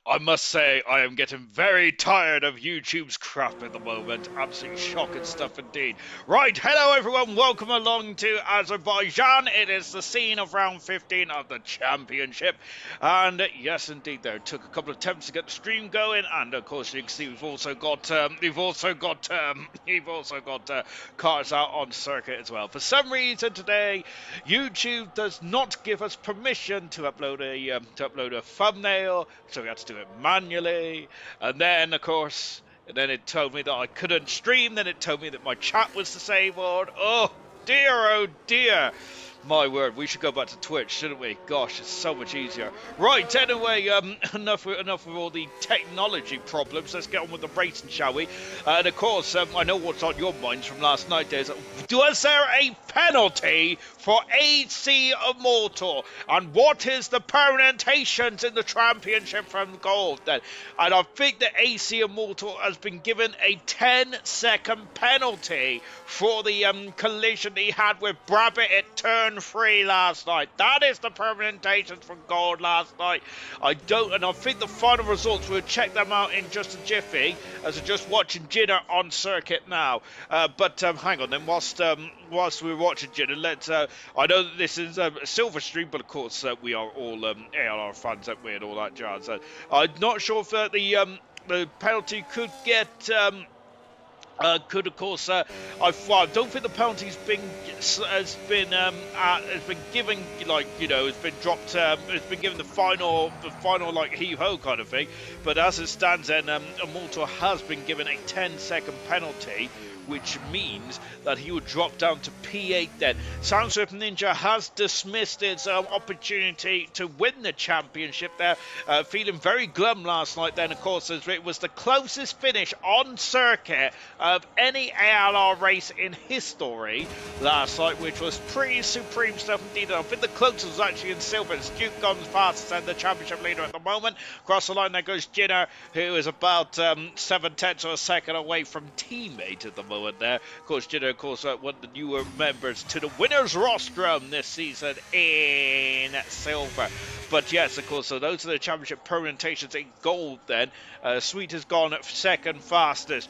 I must say, I am getting very tired of YouTube's crap at the moment. Absolutely shocking stuff indeed. Right, hello everyone, welcome along to Azerbaijan. It is the scene of round 15 of the championship. And yes, indeed, there took a couple of attempts to get the stream going. And of course, you can see we've also got cars out on circuit as well. For some reason today, YouTube does not give us permission to upload a thumbnail, so we had to do it manually. And then, of course, it told me that I couldn't stream. Then it told me that my chat was disabled. Oh dear. My word, we should go back to Twitch, shouldn't we? Gosh, it's so much easier. Right, anyway, enough with all the technology problems. Let's get on with the racing, shall we? And of course, I know what's on your minds from last night. Was there a penalty for AC Immortal? And what is the permutations in the championship from gold then? And I think that AC Immortal has been given a 10-second penalty for the collision he had with Brabbit at turn 3 last night. That is the permutations from gold last night. I think the final results, we'll check them out in just a jiffy, as we're just watching Jinner on circuit now. But hang on then, whilst we're watching Jinner, I know that this is a silver stream, but of course we are all ALR fans, aren't we, and all that jazz. I'm not sure if the penalty could get I don't think the penalty's has been given, has been dropped. It's been given the final like heave ho kind of thing. But as it stands, then Immortal has been given a 10-second penalty, which means that he would drop down to P8 then. Soundsurf Ninja has dismissed its opportunity to win the championship there, feeling very glum last night then, of course, as it was the closest finish on circuit of any ALR race in history last night, which was pretty supreme stuff indeed. I think the closest was actually in silver. It's Duke Guns fastest and the championship leader at the moment. Across the line there goes Jinner, who is about 7/10 of a second away from teammate at the moment there. Of course, Jinner, one of the newer members to the winners rostrum this season in silver. But yes, of course, so those are the championship permutations in gold then. Sweet has gone second fastest.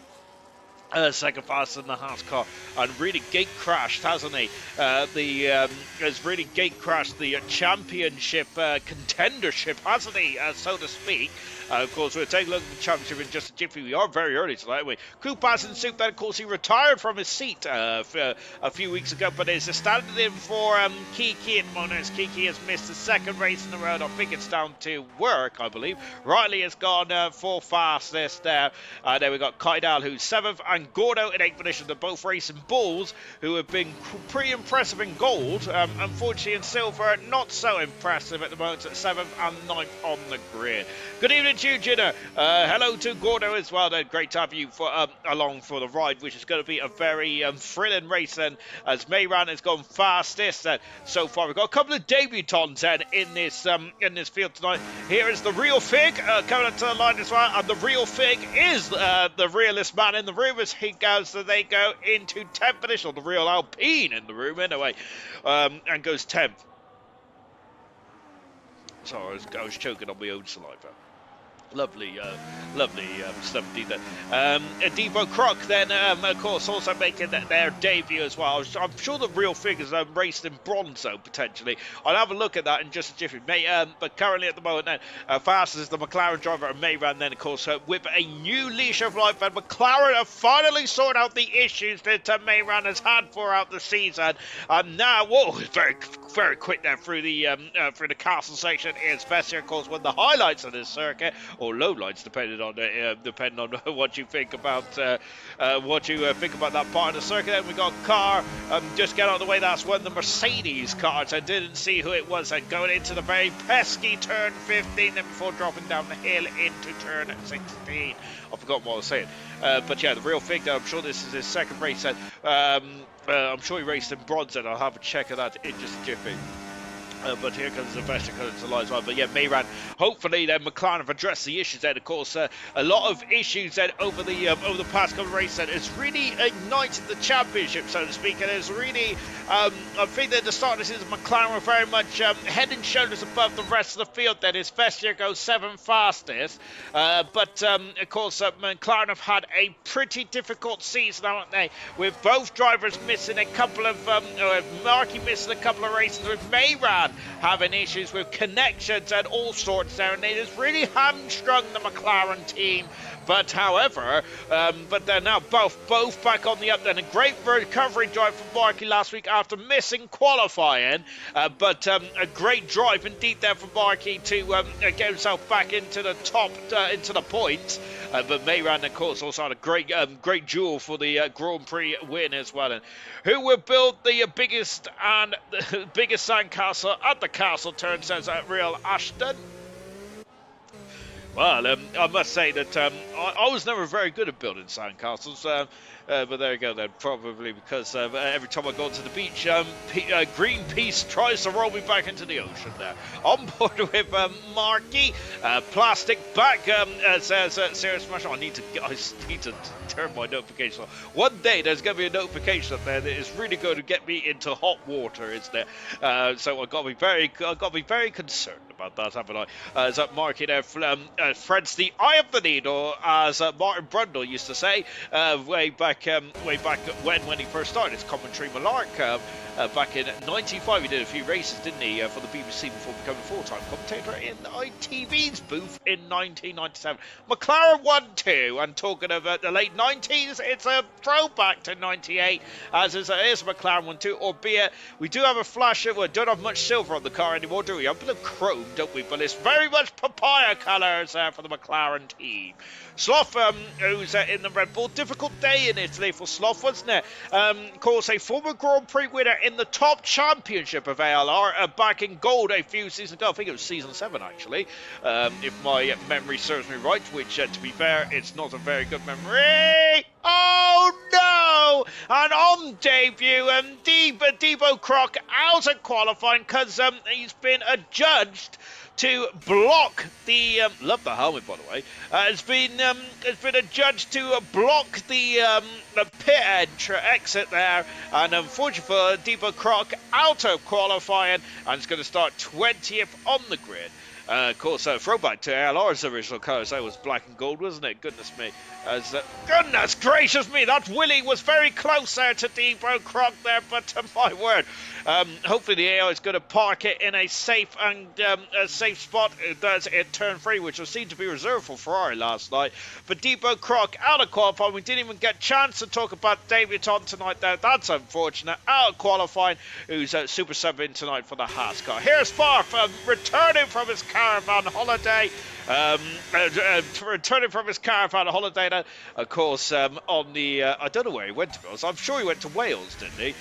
second fastest in the Haas car, and really gate crashed, hasn't he? Has really gate crashed the championship contendership, hasn't he? So to speak. Of course, we'll take a look at the championship in just a jiffy. We are very early tonight, aren't we? Koopas and Soup, then, of course, he retired from his seat a few weeks ago, but is standing in for Kiki at the moment, as Kiki has missed the second race in the road. I think it's down to work, I believe. Riley has gone for fastest there. Then we got Kaidal, who's 7th, and Gordo in 8th position. They're both racing bulls, who have been pretty impressive in gold. Unfortunately, in silver, not so impressive at the moment at 7th and 9th on the grid. Good evening to you, Jenna. Hello to Gordo as well. Then great to have you along for the ride, which is going to be a very thrilling race. Then, as Mayran has gone fastest so far, we've got a couple of debutants in this field tonight. Here is the Real Fig coming up to the line as well, and the Real Fig is the realest man in the room as he goes. So they go into 10th position, or the Real Alpine in the room anyway, and goes 10th. Sorry, I was choking on my own saliva. Lovely stuff indeed there. Devo Croc then, of course, also making their debut as well. I'm sure the Real Figures raced in Bronzo, potentially. I'll have a look at that in just a jiffy. But currently at the moment then, fastest is the McLaren driver, and Mayran then, of course, with a new leash of life, and McLaren have finally sorted out the issues that Mayran has had throughout the season. And now, whoa, very, very quick there through the castle section is Vessier, of course, one of the highlights of this circuit, or low lights, depending on what you think about that part of the circuit. Then we got a car just get out of the way. That's one of the Mercedes cars. I didn't see who it was. And going into the very pesky turn 15, then before dropping down the hill into turn 16. I forgot what I was saying. But yeah, the Real Fig. I'm sure this is his second race. I'm sure he raced in bronze, and I'll have a check of that in just a jiffy. But here comes the best coming to light as well. But yeah, Mayran, hopefully then McLaren have addressed the issues then. Of course, a lot of issues then over the past couple of races. Then it's really ignited the championship, so to speak. And it's really, I think that the start of this season, McLaren were very much head and shoulders above the rest of the field. Then his Vestier goes 7th fastest. But of course, McLaren have had a pretty difficult season, haven't they? With both drivers missing a couple of, Markey missing a couple of races, with Mayran having issues with connections and all sorts there, and it has really hamstrung the McLaren team. But however, but they're now both back on the up. Then a great recovery drive from Markey last week after missing qualifying, but a great drive indeed there for Markey to get himself back into the top, into the points. But Mayran, of course, also had a great duel for the Grand Prix win as well. And who will build the biggest sandcastle at the castle turn, says Real Ashton? Well, I must say that I was never very good at building sandcastles, but there you go then, probably because every time I go to the beach, Greenpeace tries to roll me back into the ocean there. On board with Markey, plastic back, says Serious Smash. I need to turn my notifications on. One day there's going to be a notification up there that is really going to get me into hot water, isn't it? So I've got to be very concerned about that, haven't I? As that Markey there threads the eye of the needle, as Martin Brundle used to say way back when he first started his commentary malark. Back in '95, he did a few races, didn't he, for the BBC before becoming a full-time commentator in ITV's booth in 1997. McLaren won 2, and talking of the late 90s, it's a throwback to 98, as is McLaren 1 2, albeit we do have a flash of, we don't have much silver on the car anymore, do we? A bit of chrome, don't we? But it's very much papaya colours for the McLaren team. Sloth, who's in the Red Bull, difficult day in Italy for Sloth, wasn't it? Of course, a former Grand Prix winner in the top championship of ALR, back in gold a few seasons ago. I think it was season 7, actually, if my memory serves me right, which, to be fair, it's not a very good memory. Oh, no! And on debut, Debo Croc out at qualifying because he's been adjudged to block the love the helmet, by the way. Has been adjudged to block the pit exit there, and unfortunately for Deepa Croc, out of qualifying, and it's going to start 20th on the grid. Of course, throwback to ALR's original colours. That was black and gold, wasn't it? Goodness me. Goodness gracious me, that Willie was very close there to Debo Croc there, but my word. Hopefully the AI is going to park it in a safe and a safe spot. It does at turn 3, which was seen to be reserved for Ferrari last night. But Debo Croc out of qualifying. We didn't even get a chance to talk about debutant tonight there. That's unfortunate. Out of qualifying, who's super subbing tonight for the Haas car. Here's Farf returning from his caravan holiday. Returning from his caravan holiday, then, of course, on the I don't know where he went to be honest. I'm sure he went to Wales, didn't he?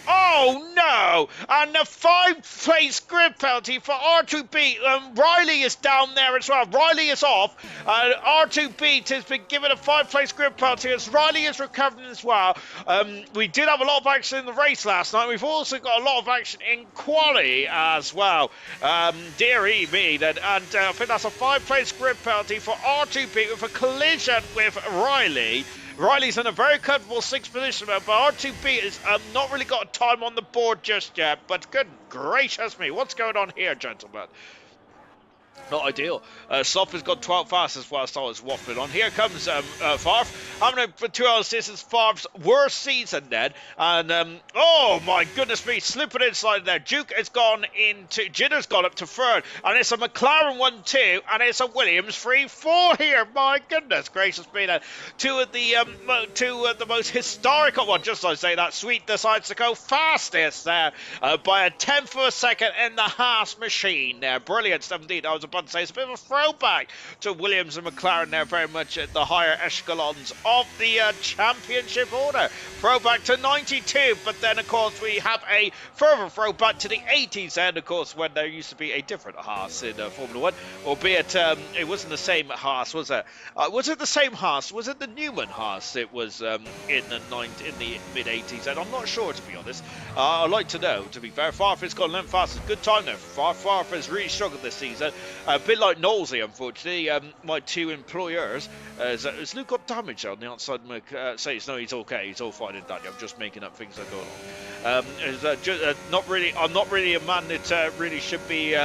Oh no! And the 5-place grid penalty for R2B. Riley is down there as well. Riley is off. R2B has been given a 5-place grid penalty as Riley is recovering as well. We did have a lot of action in the race last night. We've also got a lot of action in quali as well. Dearie me, then, and I think that's a 5-place grid penalty for R2B with a collision with Riley. Riley's in a very comfortable 6th position, but R2B has not really got a time on the board just yet. But good gracious me, what's going on here, gentlemen? Not ideal. Slop has got 12 fastest whilst I was waffling on. Here comes Farf. Having for 2 hours, this is Farf's worst season then. And, oh my goodness me, slipping inside there. Duke has gone into, Jitter's gone up to 3rd. And it's a McLaren 1-2, and it's a Williams 3-4 here. My goodness gracious me. Two of the most historical, well, just I say that, Sweet decides to go fastest there by a 10th of a second in the Haas machine there. Brilliant stuff indeed. I was about to say it's a bit of a throwback to Williams and McLaren there, very much at the higher echelons of the championship order. Throwback to 92, but then of course we have a further throwback to the 80s, and of course when there used to be a different Haas in Formula 1, albeit it wasn't the same Haas, was it? Was it the same Haas? Was it the Newman Haas? It was in the mid 80s, and I'm not sure, to be honest. I'd like to know, to be fair. Farfus got length fast. Good time there. Farfus really struggled this season. A bit like Knowlesy, unfortunately. My 2 employers. Has Luke got damage on the outside? Says no, he's okay. He's all fine and dandy. I'm just making up things that go along. I'm not really a man that really should be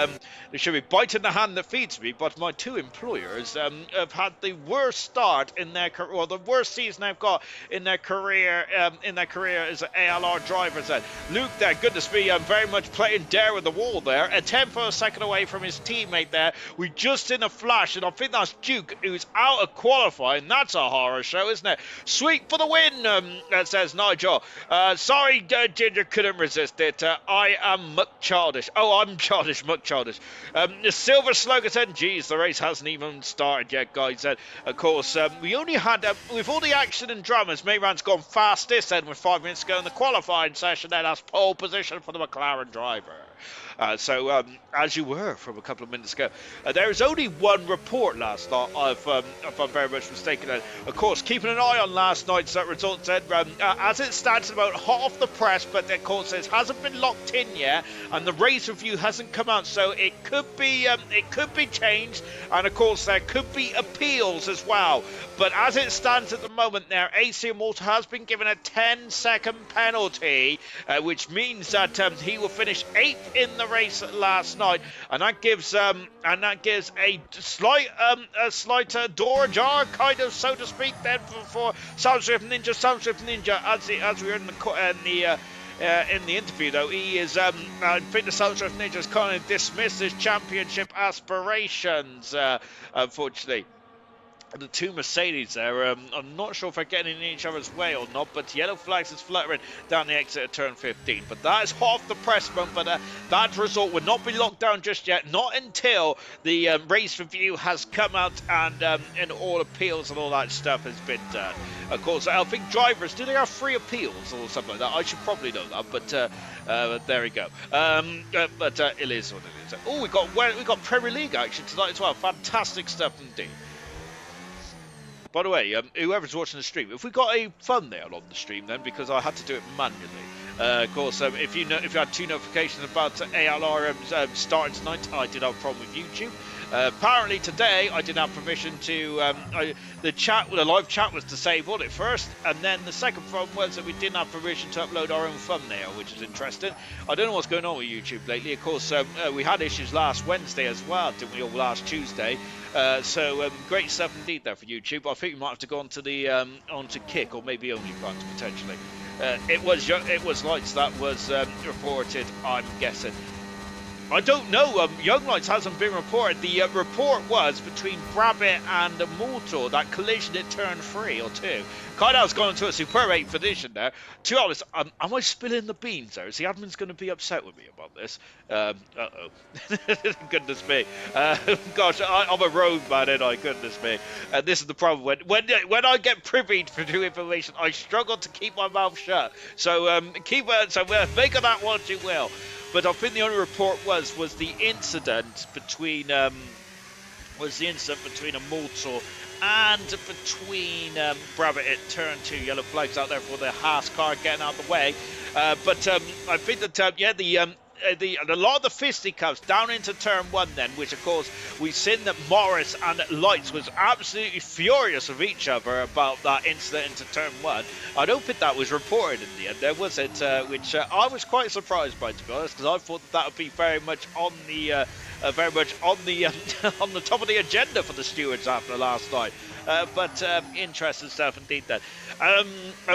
biting the hand that feeds me. But my 2 employers have had the worst start in their career, or the worst season they've got in their career. As ALR drivers. Luke, there, goodness me, very much playing dare with the wall there. A 10th of a second away from his teammate there. We just in a flash, and I think that's Duke, who's out of qualifying. That's a horror show, isn't it? Sweet for the win, says Nigel. Sorry, Ginger couldn't resist it. I am muck childish. Oh, I'm childish, muck childish. The Silver Slugger said, geez, the race hasn't even started yet, guys. Of course, we only had, with all the action and dramas, Mayran's gone fastest then with 5 minutes to go in the qualifying session. Then that's pole position for the McLaren driver. So, as you were from a couple of minutes ago, there is only one report last night, if I'm very much mistaken. Of course, keeping an eye on last night's results, then, as it stands about hot off the press, but of course it hasn't been locked in yet, and the race review hasn't come out, so it could be changed, and of course there could be appeals as well. But as it stands at the moment there, AC Malta has been given a 10-second penalty, which means that he will finish 8th in the race last night, and that gives a slight door ajar, kind of, so to speak, then for Soundswift Ninja. As we were in the interview, though, he is I think the Soundswift Ninja has kind of dismissed his championship aspirations, unfortunately. The 2 Mercedes there, I'm not sure if they're getting in each other's way or not, but yellow flags is fluttering down the exit of turn 15. But that is hot off the press, but that result would not be locked down just yet, not until the race review has come out and all appeals and all that stuff has been done. Of course, I think drivers, do they have 3 appeals or something like that? I should probably know that, but there we go. But it is what it is. Oh, we got Premier League action tonight as well. Fantastic stuff indeed. By the way, whoever's watching the stream, if we got a thumbnail on the stream then, because I had to do it manually. Of course, if you had 2 notifications about ALR starting tonight, I did have a problem with YouTube. Apparently today I didn't have permission to. The live chat was disabled at first, and then the second problem was that we didn't have permission to upload our own thumbnail, which is interesting. I don't know what's going on with YouTube lately. Of course, we had issues last Wednesday as well, didn't we? Or last Tuesday. So great stuff indeed there for YouTube. I think we might have to go onto the onto Kick or maybe OnlyFans potentially. It was Lights that was reported, I'm guessing. I don't know. Young Lights hasn't been reported. The report was between Brabbit and Mortal. That collision at turn 3 or 2. Kaida's gone into a superb 8th position there. To be honest, am I spilling the beans there? Is the admin's going to be upset with me about this? Uh-oh. Goodness me. Gosh, I'm a rogue man, ain't I? Goodness me. This is the problem. When I get privy to new information, I struggle to keep my mouth shut. So make of that what you will. But I think the only report was the incident between a Immortal and between Brabbit at turn 2. Yellow flags out there for the Haas car getting out of the way. But I think that a lot of the fisticuffs down into turn 1 then, which of course we've seen that Morris and Lights was absolutely furious with each other about that incident into turn 1. I don't think that was reported in the end, there was it, which I was quite surprised by, to be honest, because I thought that would be very much on the on the top of the agenda for the stewards after last night. But interesting stuff indeed then.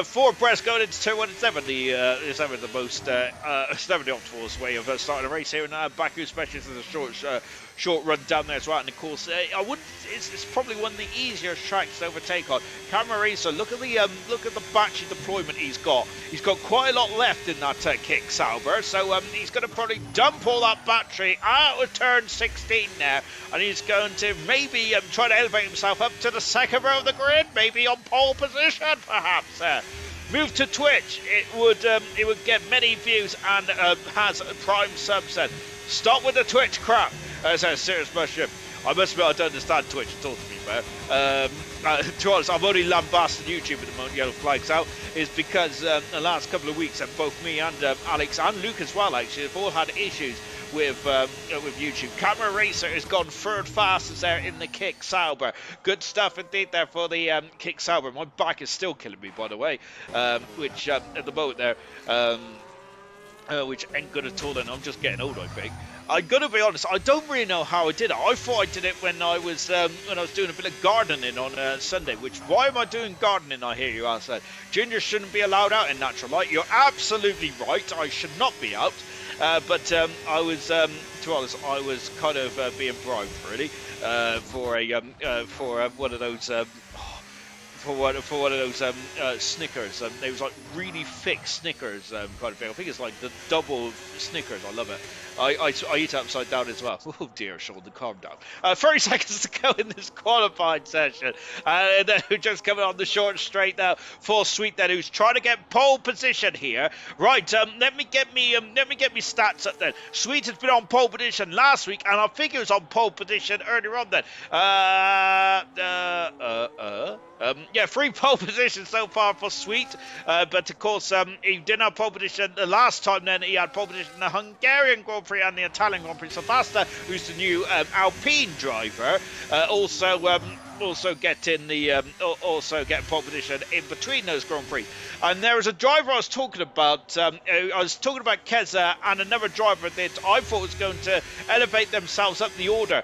For Brest going into turn 1 and 7, is never the most, it's never the optimal way of starting a race here, and Baku especially as a short run down there as well. And of course, it's probably one of the easier tracks to overtake on. Camera Racer, look at the battery deployment he's got. He's got quite a lot left in that kick Sauber, so he's going to probably dump all that battery out of turn 16 now, and he's going to maybe try to elevate himself up to the second row of the grid, maybe on pole position, perhaps. Move to Twitch. It would get many views and has a prime subset. Stop with the Twitch crap. That's a serious mushroom. I must admit I don't understand Twitch at all, to be fair. To be honest, I'm only lambasting YouTube at the moment. Yellow flags out is because the last couple of weeks, both me and Alex and Luke as well, actually, have all had issues with YouTube. Camera Racer has gone third fastest there in the Kick Sauber. Good stuff indeed there for the Kick Sauber. My back is still killing me, by the way, which at the moment there, which ain't good at all. Then I'm just getting old, I think. I'm gonna be honest, I don't really know how I did it. I thought I did it when I was doing a bit of gardening on Sunday. Which, why am I doing gardening, I hear you ask that? Ginger shouldn't be allowed out in natural light. You're absolutely right. I should not be out. But I was, to be honest, I was kind of being bribed really for one of those. For one of those Snickers. They was like really thick Snickers kind of thing. I think it's like the double Snickers. I love it. I eat it upside down as well. Oh dear, Sean, calm down. 30 seconds to go in this qualifying session. Then just coming on the short straight now for Sweet then, who's trying to get pole position here. Right, let me get me stats up then. Sweet has been on pole position last week, and I think he was on pole position earlier on then. Yeah, 3 pole positions so far for Sweet, but of course he didn't have pole position the last time. Then he had pole position in the Hungarian Grand Prix and the Italian Grand Prix. Savasta, who's the new Alpine driver, also getting pole position in between those Grand Prix. And there was a driver I was talking about. I was talking about Keza and another driver that I thought was going to elevate themselves up the order.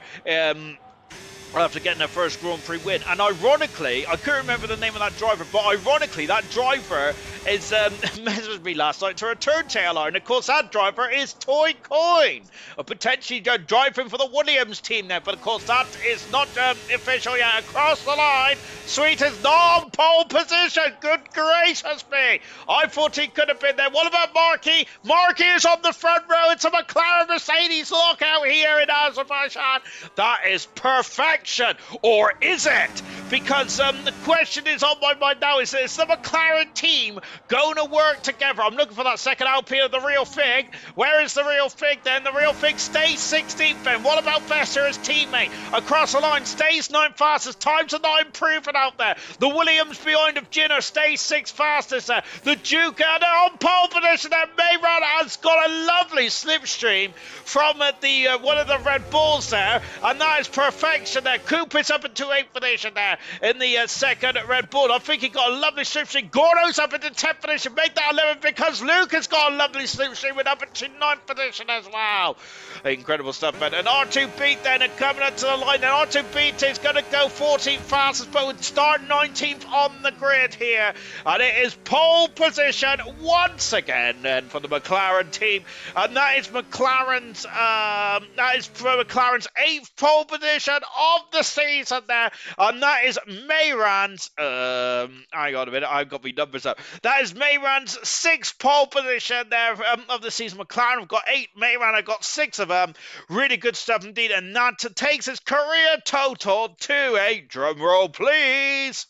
After getting their first Grand Prix win. And ironically, I couldn't remember the name of that driver, but ironically, that driver is messaged me last night to return to ALR. And of course, that driver is Toy Coin, potentially driving for the Williams team now. But of course, that is not official yet. Across the line, Sweet is not on pole position. Good gracious me. I thought he could have been there. What about Markey? Markey is on the front row. It's a McLaren Mercedes lockout here in Azerbaijan. That is perfect. perfection, or is it? Because the question is on my mind now, is the McLaren team going to work together? I'm looking for that second Alpine of the real Fig. Where is the real Fig then? The real Fig stays 16th then. What about Besser, his teammate? Across the line, stays 9th fastest. Times are not improving out there. The Williams behind of Ginner stays 6th fastest there. The Duke are on pole position there. Mayron has got a lovely slipstream from the one of the Red Bulls there, and that is perfection there. Coop is up into 8th position there in the second Red Bull. I think he got a lovely slipstream. Gordo's up into 10th position. Make that 11th because Luke has got a lovely slipstream with up into 9th position as well. Incredible stuff, man. And R2 then coming up to the line. And R2 is going to go 14th fastest, but would start 19th on the grid here. And it is pole position once again then for the McLaren team. And that is McLaren's 8th pole position of the season there. And that is Mayran's hang on a minute, I've got my numbers up. That is Mayran's 6th pole position there of the season. McLaren have got 8, Mayran have got 6 of them. Really good stuff indeed, and that takes his career total to a drum roll, please.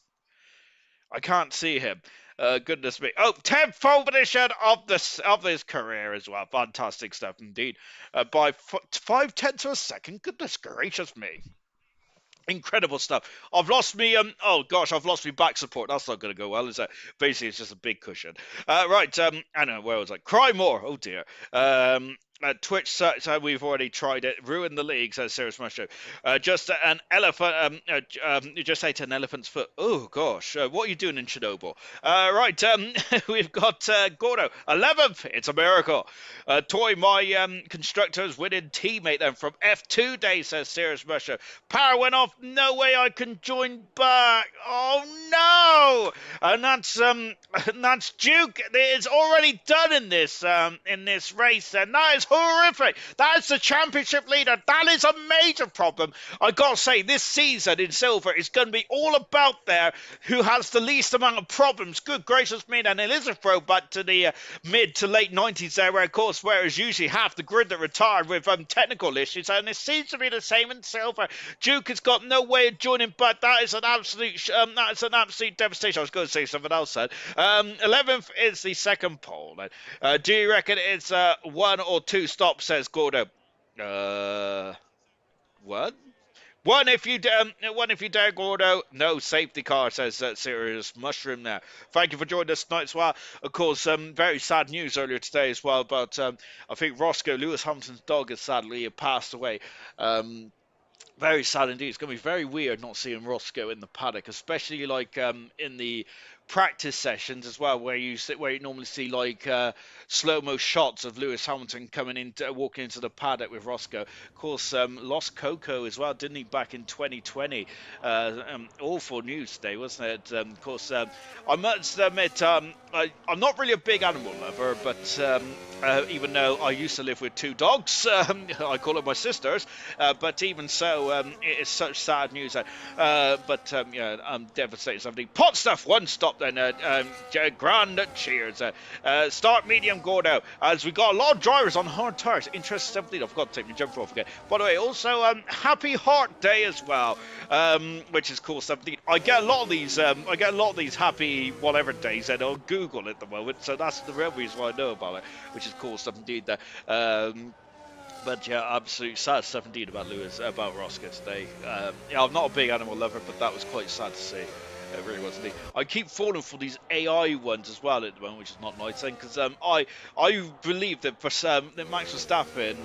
I can't see him. Goodness me. Oh, 10th pole position of his career as well. Fantastic stuff indeed. By 5/10 of a second. Goodness gracious me. Incredible stuff. I've lost me, I've lost me back support. That's not going to go well, is it? Basically, it's just a big cushion. Right, I know, where was I? Cry more. Oh, dear. Twitch search, we've already tried it. Ruin the league, says Serious Mushroom. Just an elephant, you just ate an elephant's foot. Oh, gosh. What are you doing in Chernobyl? Right, we've got Gordo, 11th. It's a miracle. Toy, my constructor's winning teammate then from F2 day, says Serious Mushroom. Power went off. No way I can join back. Oh, no. And that's Duke. It's already done in this race, and that is horrific. That is the championship leader. That is a major problem. I gotta say, this season in silver is going to be all about there who has the least amount of problems. Good gracious me, and it is a throwback to the mid to late 90s there, where of course, whereas usually half the grid that retired with technical issues, and it seems to be the same in silver. Duke has got no way of joining, but that is an absolute devastation. I was going to say something else then. 11th is the second pole. Do you reckon it's 1 or 2 stops, says Gordo? What? One if you dare, Gordo. No safety car, says Serious Mushroom there. Thank you for joining us tonight as well. Of course, very sad news earlier today as well about, I think Roscoe, Lewis Hamilton's dog, has sadly passed away. Very sad indeed. It's going to be very weird not seeing Roscoe in the paddock, especially like in the practice sessions as well, where you normally see like slow-mo shots of Lewis Hamilton walking into the paddock with Roscoe. Of course, lost Coco as well, didn't he, back in 2020? Awful news today, wasn't it? Of course, I must admit, I'm not really a big animal lover, but even though I used to live with 2 dogs, I call them my sisters, but even so, it is such sad news. Yeah, I'm devastated. Something pot stuff. 1 stop then. Grand cheers. Start medium Gordo, as we got a lot of drivers on hard tires. Interest 17. I forgot to take my jumper off again. By the way, also Happy Heart Day as well, which is cool. 17. I get a lot of these happy whatever days and on Google at the moment, so that's the real reason why I know about it, which is cool stuff indeed there. But yeah, absolutely sad stuff indeed about Roscoe today. Yeah, I'm not a big animal lover, but that was quite sad to see. It really was indeed. I keep falling for these AI ones as well at the moment, which is not nice thing, because I believe that that Max Verstappen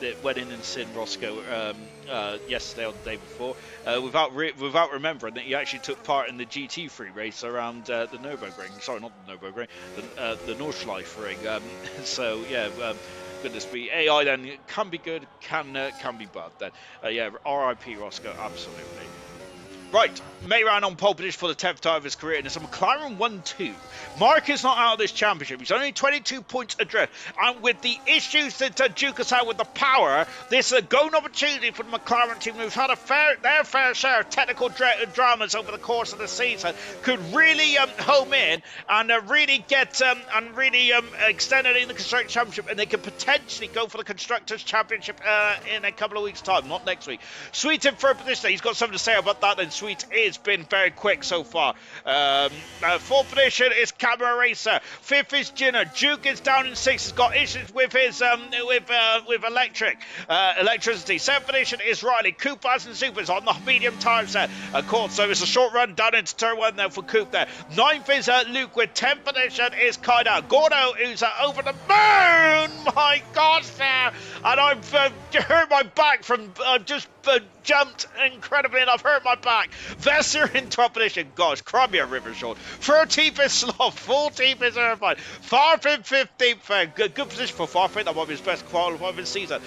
that went in and seen Roscoe yesterday or the day before without remembering that he actually took part in the GT3 race around the Nürburgring. Sorry, not the Nürburgring, the Nordschleife ring. So yeah. Goodness me, AI then can be good, can be bad then. Yeah, R.I.P. Roscoe, absolutely. Right, Mayran on pole position for the 10th time of his career, and it's a McLaren 1-2. Mark is not out of this championship. He's only 22 points adrift, and with the issues that Duke has had with the power, this is a golden opportunity for the McLaren team, who've had their fair share of technical dramas over the course of the season, could really home in and really get extend it in the Constructors' Championship, and they could potentially go for the Constructors' Championship in a couple of weeks' time, not next week. Sweet in third position. He's got something to say about that, and Sweet has been very quick so far. Fourth position is Camera Racer. Fifth is Jinner. Duke is down in sixth. He's got issues with his with electricity. Seventh position is Riley. Coop has and Supers on the medium time set. Of course, so it's a short run down into turn one there for Coop there. Ninth is Luke with 10th position is Kaida. Gordo, who's over the moon. My gosh, there. And I've hurt my back from just jumped incredibly, and I've hurt my back. Vesser in top position. Gosh, Crimea River short. 13th is Sloth. 14th is Irvine. Farfin 15th. Good position for Farfin. That might be his best qualifier of the season.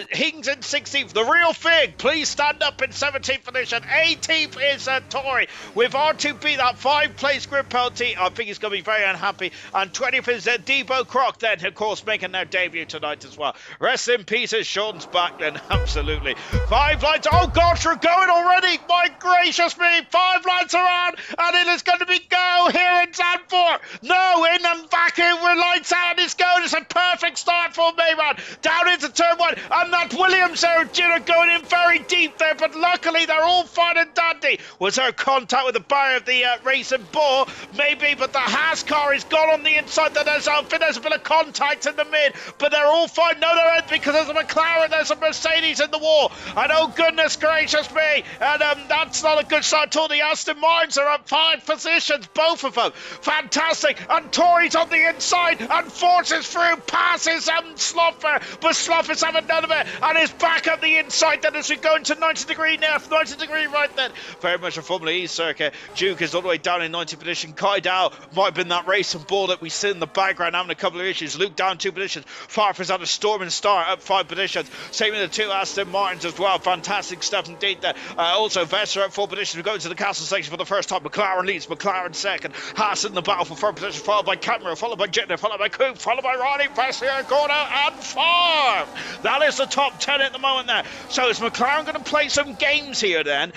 Hings in 16th. The real Fig. Please stand up in 17th position. 18th is Tori. With R2B, that 5 place grid penalty, I think he's going to be very unhappy. And 20th is Debo Croc, then, of course, making their debut tonight as well. Rest in peace, Sean's back then, absolutely. 5 lights. Oh gosh, we're going already. My gracious me. 5 lights around, and it is going to be go here in Zandvoort. No, in and back in with lights out. It's going. It's a perfect start for Mayran. Down into turn 1, and that Williams there, Jenner going in very deep there, but luckily they're all fine and dandy. Was there contact with the barrier of the racing ball? Maybe, but the Haas car is gone on the inside. There's a bit of contact in the mid, but they're all fine. No, they're in because there's a McLaren, there's a Mercedes in the wall, and oh goodness gracious me, and that's not a good start at all. The Aston Martins are up 5 positions, both of them. Fantastic, and Tori's on the inside and forces through, passes Sloffer, but Sloffer's having none of it, and is back up the inside then as we go into 90 degree left, 90 degree right then. Very much a Formula E circuit. Duke is all the way down in 90 position. Kai Dow might have been that racing ball that we see in the background having a couple of issues. Luke down 2 positions. Farfus had a storming start up 5 positions. Same with the 2 Aston Martins as well. Fantastic stuff indeed there. Also Vesser up 4 positions. We go into the castle section for the first time. McLaren leads, McLaren second. Haas in the battle for 3rd position, followed by Camera, followed by Jittner, followed by Coop, followed by Ronnie, Vesser, Gordo, and Farm. That is the top 10 at the moment there. So is McLaren going to play some games here then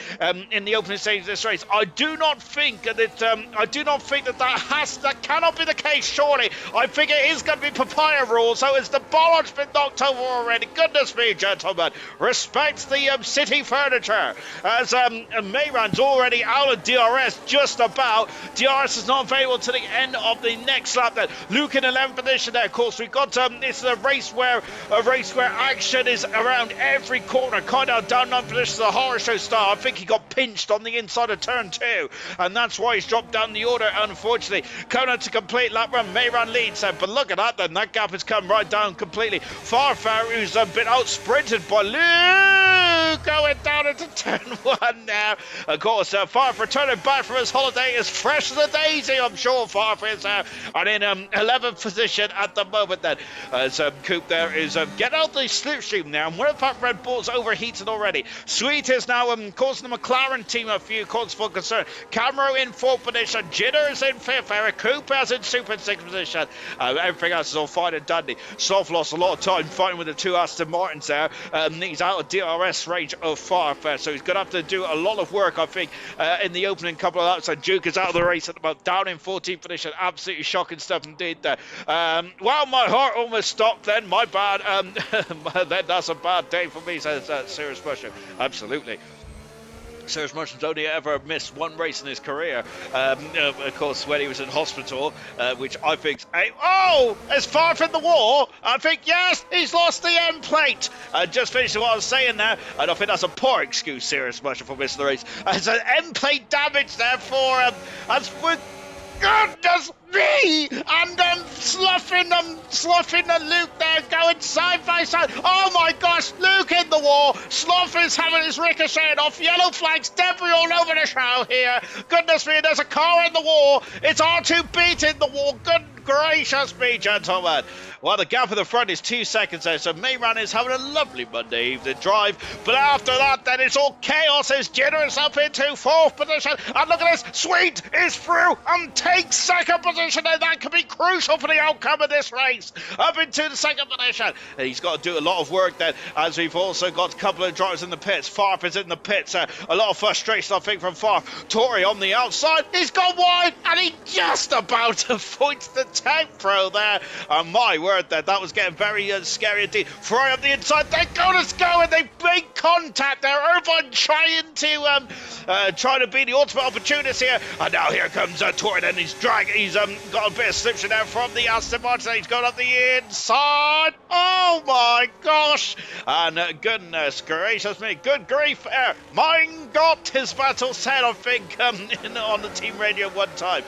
in the opening stage of this race? I do not think that that cannot be the case, surely. I think it is going to be papaya rule. So is the bollard's been knocked over already? Goodness me, gentlemen. Respect the city furniture. As Mayran's already out of DRS just about. DRS is not available to the end of the next lap then. Luke in 11th position there. Of course, we've got this is a race where action is around every corner. Kind of down 9th position, the horror show star. I think he got pinched on the inside of turn 2, and that's why he's dropped down the order, unfortunately. Kona to complete lap run. Mayran leads, but look at that then. That gap has come right down completely. Farfar, who's been out sprinted by Luke, going down into turn 1 now. Of course, Farfar turning back from his holiday as fresh as a daisy, I'm sure Farfar is and in 11th position at the moment then. As Coop there is get out the slipstream now, and what if that Red Bull's overheated already? Sweet is now causing the McLaren team a few cause for concern. Camero in 4th position, Jitter is in 5th, Eric Cooper is in super 6th position. Everything else is all fine and dandy. Sloth lost a lot of time fighting with the 2 Aston Martins there. He's out of DRS range of Farfar, so he's going to have to do a lot of work, I think, in the opening couple of laps. And Duke is out of the race at the moment, down in 14th position. Absolutely shocking stuff indeed there. Well, my heart almost stopped then. My bad. Then that's a bad day for me, says Serious Mushroom. Absolutely. Serious Mushroom's only ever missed 1 race in his career, of course, when he was in hospital, which I think is far from the war. I think, yes, he's lost the end plate. Just finishing what I was saying there, and I think that's a poor excuse, Serious Mushroom, for missing the race. There's an end plate damage there for, goodness me! And sloughing and Luke there going side by side. Oh my gosh, Luke in the wall. Slough is having his ricocheted off. Yellow flags, debris all over the show here. Goodness me, there's a car in the wall. It's R2 beat in the wall. Good gracious me, gentlemen. Well, the gap in the front is 2 seconds there, so Mayran is having a lovely Monday evening drive. But after that, then it's all chaos as Jenner is up into 4th position. And look at this, Sweet is through and takes 2nd position, and that could be crucial for the outcome of this race. Up into the 2nd position. And he's got to do a lot of work then, as we've also got a couple of drivers in the pits. Farf is in the pits. A lot of frustration, I think, from Farf. Tory on the outside. He's gone wide, and he just about avoids the tank pro there. And my word, that was getting very scary indeed. Fry up the inside. They're going to go, and they make contact there. Irvine trying to be the ultimate opportunist here. And now here comes Tory, and he's got a bit of slipstream there from the Azerbaijan. He's going up the inside. Oh my gosh! And goodness gracious me, good grief! Mein Gott, his battle said, I think, on the team radio one time.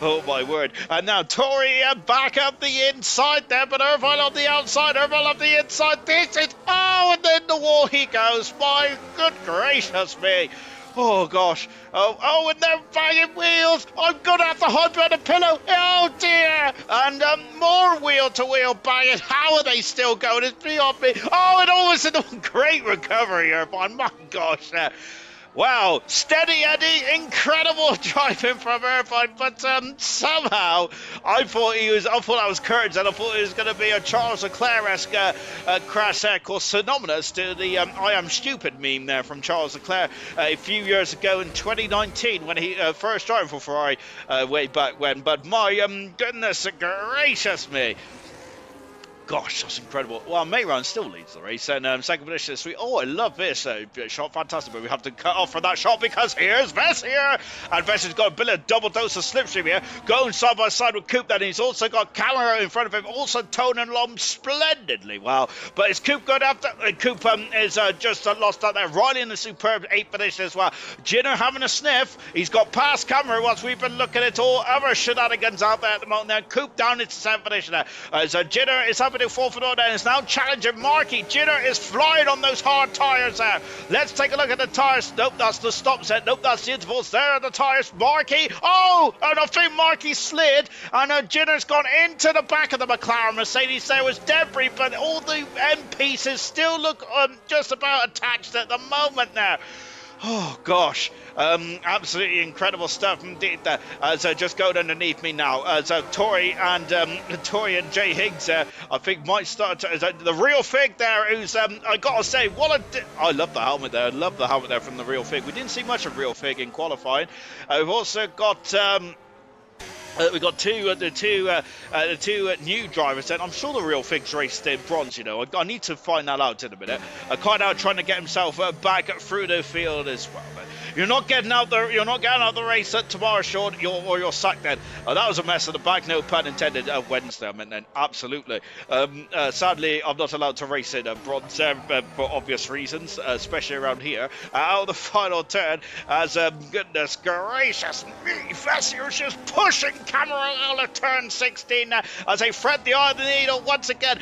Oh my word. And now Tory back up the inside there, but Irvine on the outside, Irvine on the inside. This is, and then the wall he goes. My good gracious me. Oh gosh. Oh, and they're banging wheels. I'm gonna have to hide behind a pillow. Oh dear. And more wheel to wheel banging. How are they still going? It's beyond me. Oh, and almost in a great recovery, Irvine. My gosh. Wow, steady Eddie, incredible driving from Irvine, but somehow I thought that was Kurtz, and I thought it was going to be a Charles Leclerc-esque crash there, called synonymous to the I am stupid meme there from Charles Leclerc a few years ago in 2019 when he first drove for Ferrari way back when. But my goodness gracious me. Gosh, that's incredible. Well, Mayran still leads the race, and 2nd position is 3. Oh, I love this shot, fantastic, but we have to cut off from that shot because here's Vess here, and Vess has got a bit of double dose of slipstream here, going side by side with Coop, then he's also got Camera in front of him, also toning along splendidly well, but is Coop going after? Coop is just lost out there. Riley in the superb 8th position as well. Jinner having a sniff, he's got past Camera once we've been looking at all other shenanigans out there at the moment there. Coop down into 7th position there, as Jinner is having 4th and order and is now challenging Markey. Jinner is flying on those hard tyres there. Let's take a look at the tyres. Nope, that's the stop set. Nope, that's the intervals. There are the tyres. Markey. Oh, and I think Markey slid, and Jinner's gone into the back of the McLaren Mercedes. There was debris, but all the end pieces still look just about attached at the moment now. Oh gosh, absolutely incredible stuff indeed. As just going underneath me now, as Tory and Jay Higgs, I think might start to, the real Fig there. Who's I gotta say, I love the helmet there. I love the helmet there from the real Fig. We didn't see much of real Fig in qualifying. We've also got. We've got the two new drivers, and I'm sure the real Figs raced in bronze. You know, I need to find that out in a minute. Kind out trying to get himself back through the field as well. But you're not getting out the race tomorrow, Sean. You're sacked then. That was a mess at the back. No pun intended. Wednesday, I meant then. Absolutely. Sadly, I'm not allowed to race in bronze for obvious reasons, especially around here. Out of the final turn, as goodness gracious me, Vassier's just pushing Camera out of turn 16 as they thread the eye of the needle once again.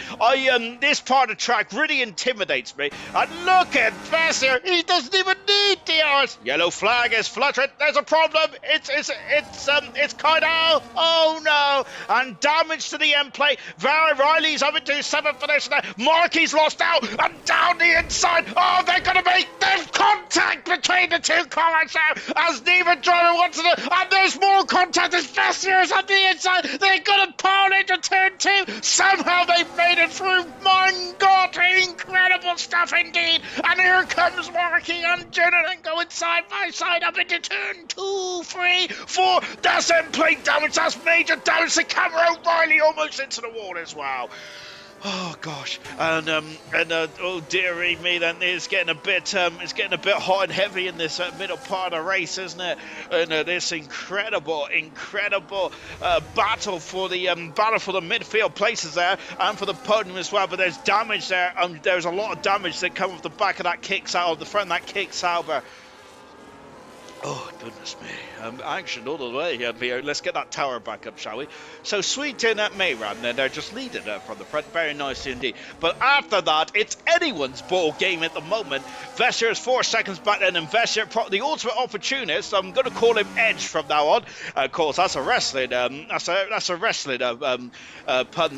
This part of the track really intimidates me. And look at Vassier, he doesn't even need DRS. Yellow flag is fluttering. There's a problem. It's kind of, oh no, and damage to the end plate. Riley's over to 7th position. Markey's lost out and down the inside. Oh, they're going to make contact between the two cars now as neither driver wants to. And there's more contact as Vassier is on the inside. They're going to pile into turn 2. Somehow they've made it through. My God, incredible stuff indeed. And here comes Markey and Jenner and going side by side up into turn 2, 3, 4. That's end plate damage. That's major damage to Camera. Riley almost into the wall as well. Oh gosh, and oh dearie me, then it's getting a bit hot and heavy in this middle part of the race, isn't it? And this incredible battle for the midfield places there, and for the podium as well. But there's damage there, and there's a lot of damage that come off the back of that kick salve, the front of that kick salve. Oh, goodness me. Action all the way here. Let's get that tower back up, shall we? So Sweet and Mayram, then they're just leading from the front. Very nice indeed. But after that, it's anyone's ball game at the moment. Vesser is 4 seconds back then, and Vesser, the ultimate opportunist. I'm going to call him Edge from now on. Of course, that's a wrestling. That's a wrestling pun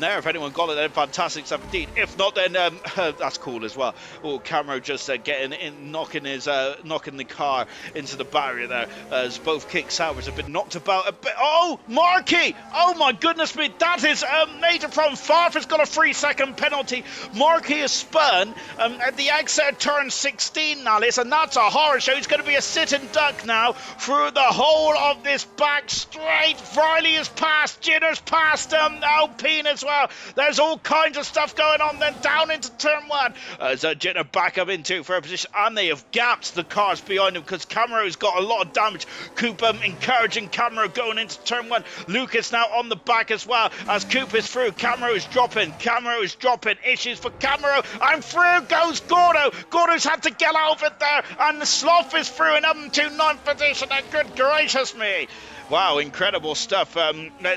there. If anyone got it, then fantastic stuff indeed. If not, then that's cool as well. Oh, Camero just getting in, knocking the car into the barrier there, as both kick towers have been knocked about a bit. Oh, Markey! Oh my goodness me, that is a major problem. Farf's got a 3-second penalty. Markey is spun at the exit of turn 16, Alice, and that's a horror show. He's going to be a sit and duck now through the whole of this back straight. Riley is past, Jinner's past, Alpine as well. There's all kinds of stuff going on then down into turn 1. As Jinner back up into for a position, and they have gapped the cars behind him because Camero's got a lot of damage. Coop encouraging Camero going into turn 1. Lucas now on the back as well as Coop is through. Camero is dropping. Issues for Camero, and through goes Gordo. Gordo's had to get out of it there, and the Sloth is through and up to 9th position, and good gracious me. Wow, incredible stuff.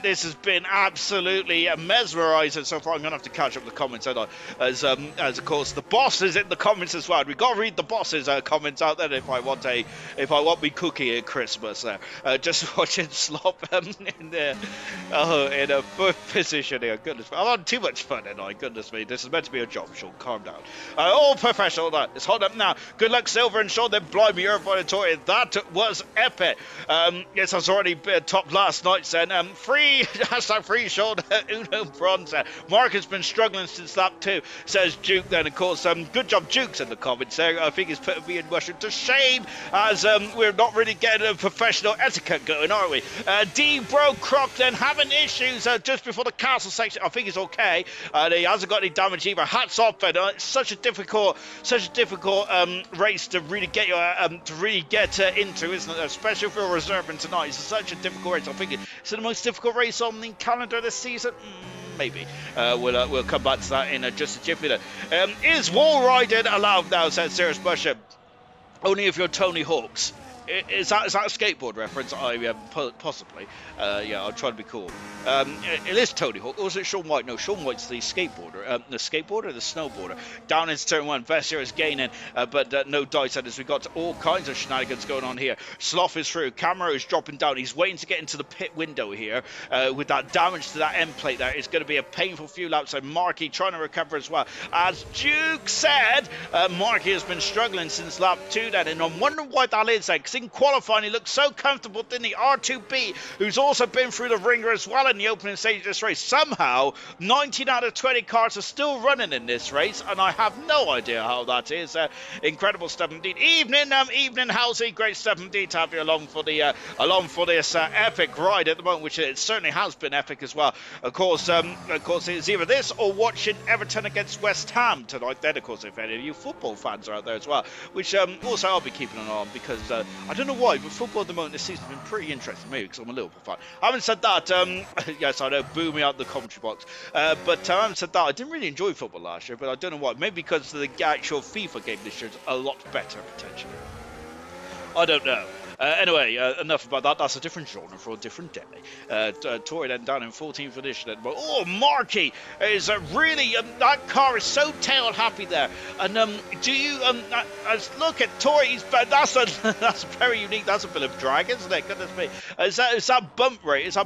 This has been absolutely mesmerising so far. I'm going to have to catch up the comments, as of course the boss is in the comments as well. We've got to read the boss's comments out there if I want me cookie at Christmas there. Just watching Slop in a good position here. Goodness me. I'm having too much fun tonight. Goodness me. This is meant to be a job, Sean. Calm down. All professional. It's hot up now. Good luck, Silver and Sean. Then blimey, Irvine Tory. That was epic. Yes, I was already top last night then. Free Sean. Uno bronze. Mark has been struggling since lap 2, says Duke then. Of course, good job Duke's in the comments there. I think he's putting me and Russian to shame, as we're not really getting a professional etiquette going, are we? D-Bro Croc then having issues just before the castle section. I think he's okay. He hasn't got any damage either. Hats off, and it's such a difficult race to really get into, isn't it? Especially if you're reserving tonight. It's such a difficult race. I think it's the most difficult race on the calendar this season. Maybe. We'll come back to that in just a jiffy. Is wall riding allowed now, says Sarah Busher? Only if you're Tony Hawk's. Is that a skateboard reference? Possibly. I'll try to be cool. It is Tony Hawk. Or is it Shaun White? No, Shaun White's the skateboarder. The snowboarder. Down into turn 1. Vesser is gaining, but no dice. As we got all kinds of shenanigans going on here. Sloth is through. Camera is dropping down. He's waiting to get into the pit window here. With that damage to that end plate there, it's going to be a painful few laps. So Markey trying to recover as well. As Duke said, Markey has been struggling since lap 2 then, and I'm wondering why that is then. In qualifying, he looked so comfortable, didn't he? R2B, who's also been through the ringer as well in the opening stage of this race. Somehow, 19 out of 20 cars are still running in this race, and I have no idea how that is. Incredible stuff indeed. Evening, Halsey. Great stuff indeed to have you along for this epic ride at the moment, which it certainly has been epic as well. Of course, it's either this or watching Everton against West Ham tonight. Then, of course, if any of you football fans are out there as well, which also I'll be keeping an eye on, because I don't know why, but football at the moment this season has been pretty interesting, maybe because I'm a Liverpool fan. Having said that, yes, I know, boo me out the commentary box, but having said that, I didn't really enjoy football last year, but I don't know why. Maybe because the actual FIFA game this year is a lot better, potentially. I don't know. Anyway, enough about that. That's a different genre for a different day. Tory then down in 14th position. Oh, Markey is really... that car is so tail happy there. And do you... look at Tory. That's very unique. That's a bit of drag, isn't it? Goodness me. Is that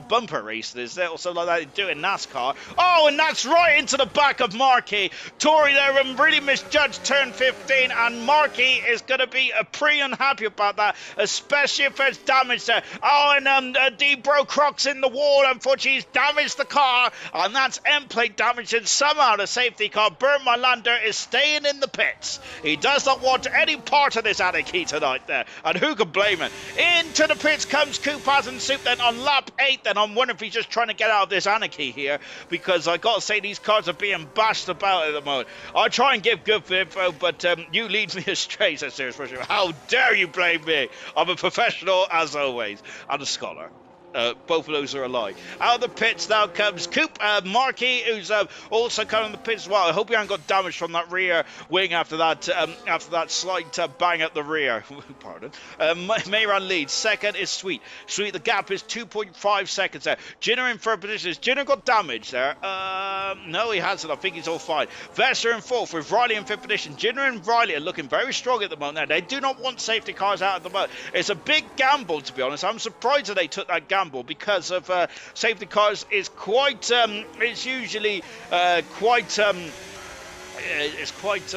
bumper race? Is there also like that they do in NASCAR? Oh, and that's right into the back of Markey. Tory there really misjudged turn 15, and Markey is going to be pretty unhappy about that, especially if there's damage there. Oh, and D-Bro Croc's in the wall. Unfortunately, he's damaged the car, and that's end plate damage, and somehow the safety car, Bernd Malander, is staying in the pits. He does not want any part of this anarchy tonight there, and who can blame him? Into the pits comes Kupaz and Soup then on lap 8, then I'm wondering if he's just trying to get out of this anarchy here, because I gotta say these cars are being bashed about at the moment. I try and give good info, but you lead me astray, says Serious Russia. How dare you blame me? I'm a professional as always, and a scholar. Both of those are a lie. Out of the pits now comes Coop Markey, who's also kind of in the pits as well. I hope he hasn't got damage from that rear wing after that slight bang at the rear. Pardon. Mayran leads. Second is Sweet. Sweet, the gap is 2.5 seconds there. Jinner in third position. Has Jinner got damage there? No, he hasn't. I think he's all fine. Vester in fourth with Riley in fifth position. Jinner and Riley are looking very strong at the moment. They do not want safety cars out at the moment. It's a big gamble, to be honest. I'm surprised that they took that gamble because of safety cars is quite it's usually quite it's quite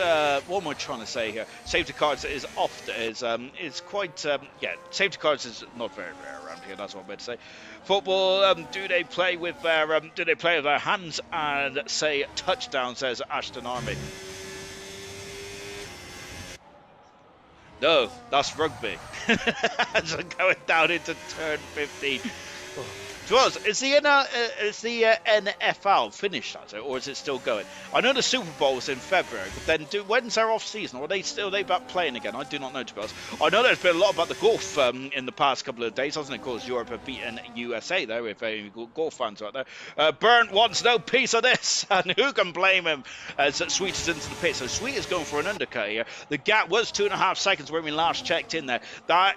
what am I trying to say here? Safety cars is often is quite yeah, safety cars is not very rare around here. That's what I'm meant to say. Football, do they play with their hands and say touchdown, says Ashton Army. No, that's rugby. As I'm going down into turn 15. Is the NFL finished, or is it still going? I know the Super Bowl is in February, but then when's their off season? Or are they back playing again? I do not know, to be honest. I know there's been a lot about the golf in the past couple of days, hasn't it? Of course, Europe have beaten USA there, if any golf fans out there. Burnt wants no piece of this, and who can blame him as Sweet is into the pit? So Sweet is going for an undercut here. The gap was 2.5 seconds when we last checked in there. That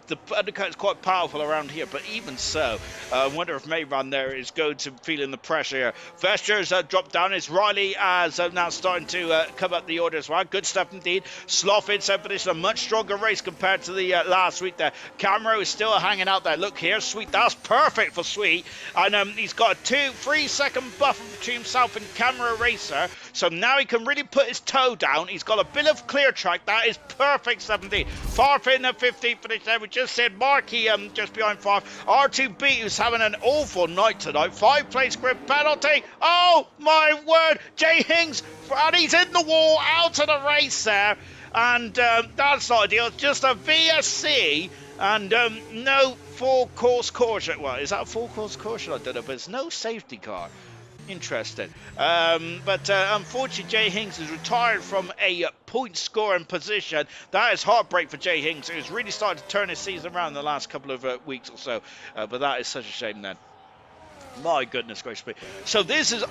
the undercut is quite powerful around here, but even so, I wonder if Mayran there is going to feeling the pressure here. Vester's dropped down. It's Riley as now starting to come up the order as well. Good stuff indeed. Sloth in seventh position, a much stronger race compared to the last week there. Camero is still hanging out there. Look here, Sweet. That's perfect for Sweet, and he's got a 2-3 second buffer between himself and Camera Racer, so now he can really put his toe down. He's got a bit of clear track. That is perfect stuff indeed. Far in the 15th position. We just said Markey just behind 5. R2B, who's having an awful night tonight. 5-place grid penalty. Oh my word. Jay Hings, and he's in the wall, out of the race there. And that's not ideal. It's just a VSC and no full course caution. Well, is that a full course caution? I don't know, but it's no safety car. Interesting. But unfortunately, Jay Hings is retired from a point scoring position. That is heartbreak for Jay Hings, who's really started to turn his season around in the last couple of weeks or so. But that is such a shame then. My goodness gracious me. So this is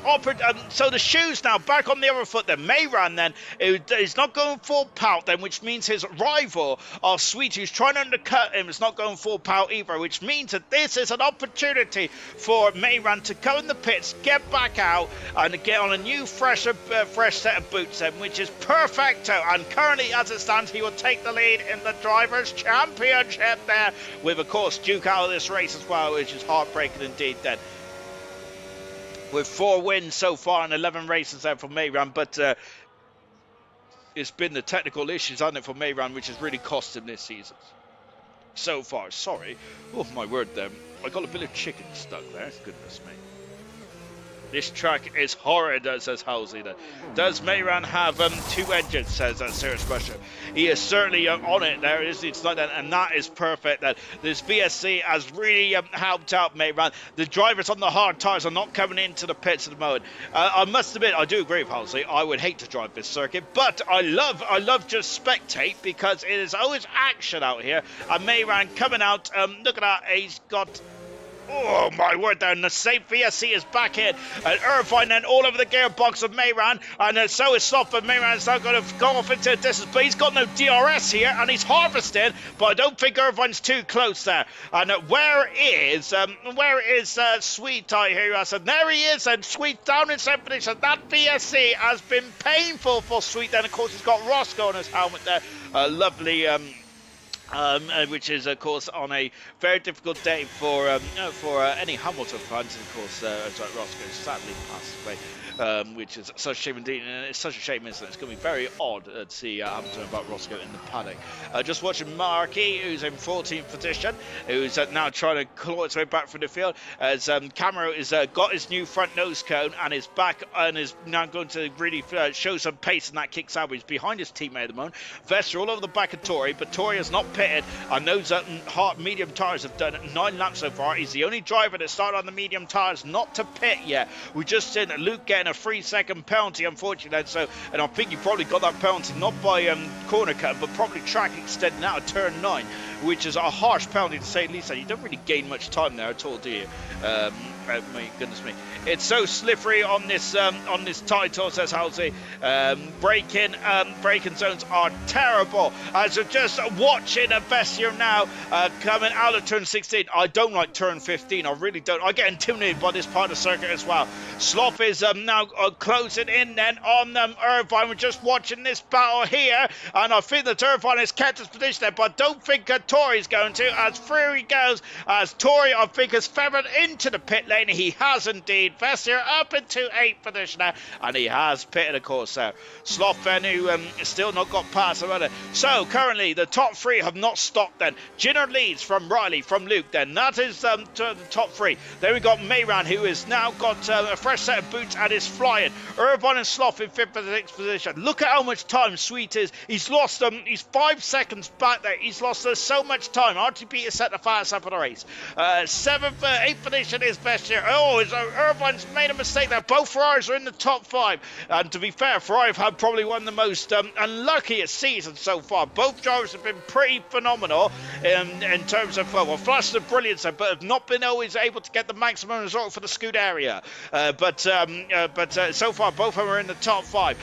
so the shoes now back on the other foot then. Mayran then is not going full pout then, which means his rival Sweet, who's trying to undercut him, is not going full pout either, which means that this is an opportunity for Mayran to go in the pits, get back out and get on a new fresh set of boots then, which is perfecto. And currently as it stands, he will take the lead in the Drivers' Championship there, with of course Duke out of this race as well, which is heartbreaking indeed then. With 4 wins so far and 11 races there for Mayran, but it's been the technical issues, hasn't it, for Mayran, which has really cost him this season so far. Sorry. Oh, my word there. I got a bit of chicken stuck there. Goodness me. This track is horrid, says Halsey. Does Mayran have 2 engines, says Serious Question. He is certainly on it there. It's like that, and that is perfect. That this VSC has really helped out Mayran. The drivers on the hard tyres are not coming into the pits at the moment. I must admit, I do agree with Halsey. I would hate to drive this circuit, but I love just spectate because it is always action out here. And Mayran coming out. Look at that. He's got... Oh my word, then the safe VSC is back in, and Irvine then all over the gearbox of Mayran, and so is Sloth, but Mayran is now going to go off into distance, but he's got no DRS here, and he's harvesting, but I don't think Irvine's too close there. And where is Sweet? I hear you, and there he is, and Sweet down in 7th position. That VSC has been painful for Sweet. Then of course he's got Roscoe on his helmet there, lovely which is, of course, on a very difficult day for any Hamilton fans. Of course, Roscoe sadly passed away, which is such a shame indeed. And it's such a shame, isn't it? It's going to be very odd to see Hamilton about Roscoe in the paddock. Just watching Markey, who's in 14th position, who's now trying to claw its way back from the field, as Camero is got his new front nose cone and is back and is now going to really show some pace in that kick salvo. He's behind his teammate at the moment. Vester all over the back of Tori, but Tori has not pitted, and those hard medium tyres have done 9 laps so far. He's the only driver that started on the medium tyres not to pit yet. We just seen Luke get getting a 3-second penalty, unfortunately. So, and I think he probably got that penalty not by corner cut, but probably track extending out of turn 9, which is a harsh penalty to say the least. And you don't really gain much time there at all, do you? My goodness me, it's so slippery on this title, says Halsey. Braking zones are terrible. As we're just watching a Bestier now coming out of turn 16. I don't like turn 15. I really don't. I get intimidated by this part of the circuit as well. Sloth is now closing in then on Irvine. We're just watching this battle here, and I think that Irvine has kept his position there, but I don't think Tori's going to. As through he goes, as Tori I think has feathered into the pit lane. He has indeed. Bestier up into 8th position now, and he has pitted, of course, there. Sloth then, who still not got past the runner. So currently the top 3 have not stopped then. Jinner leads from Riley, from Luke then. That is to the top 3. Then we got Mayran, who has now got a fresh set of boots and is flying. Irvine and Sloth in 5th and 6th position. Look at how much time Sweet is. He's lost he's 5 seconds back there. He's lost so much time. RTP is set the fastest up of the race. 7th, 8th position is Bestier. Oh, Irvine's made a mistake there. Both Ferraris are in the top 5. And to be fair, Ferrari have had probably one of the most unluckiest seasons so far. Both drivers have been pretty phenomenal in terms of, well, flashes of brilliance, but have not been always able to get the maximum result for the Scuderia. But so far, both of them are in the top 5.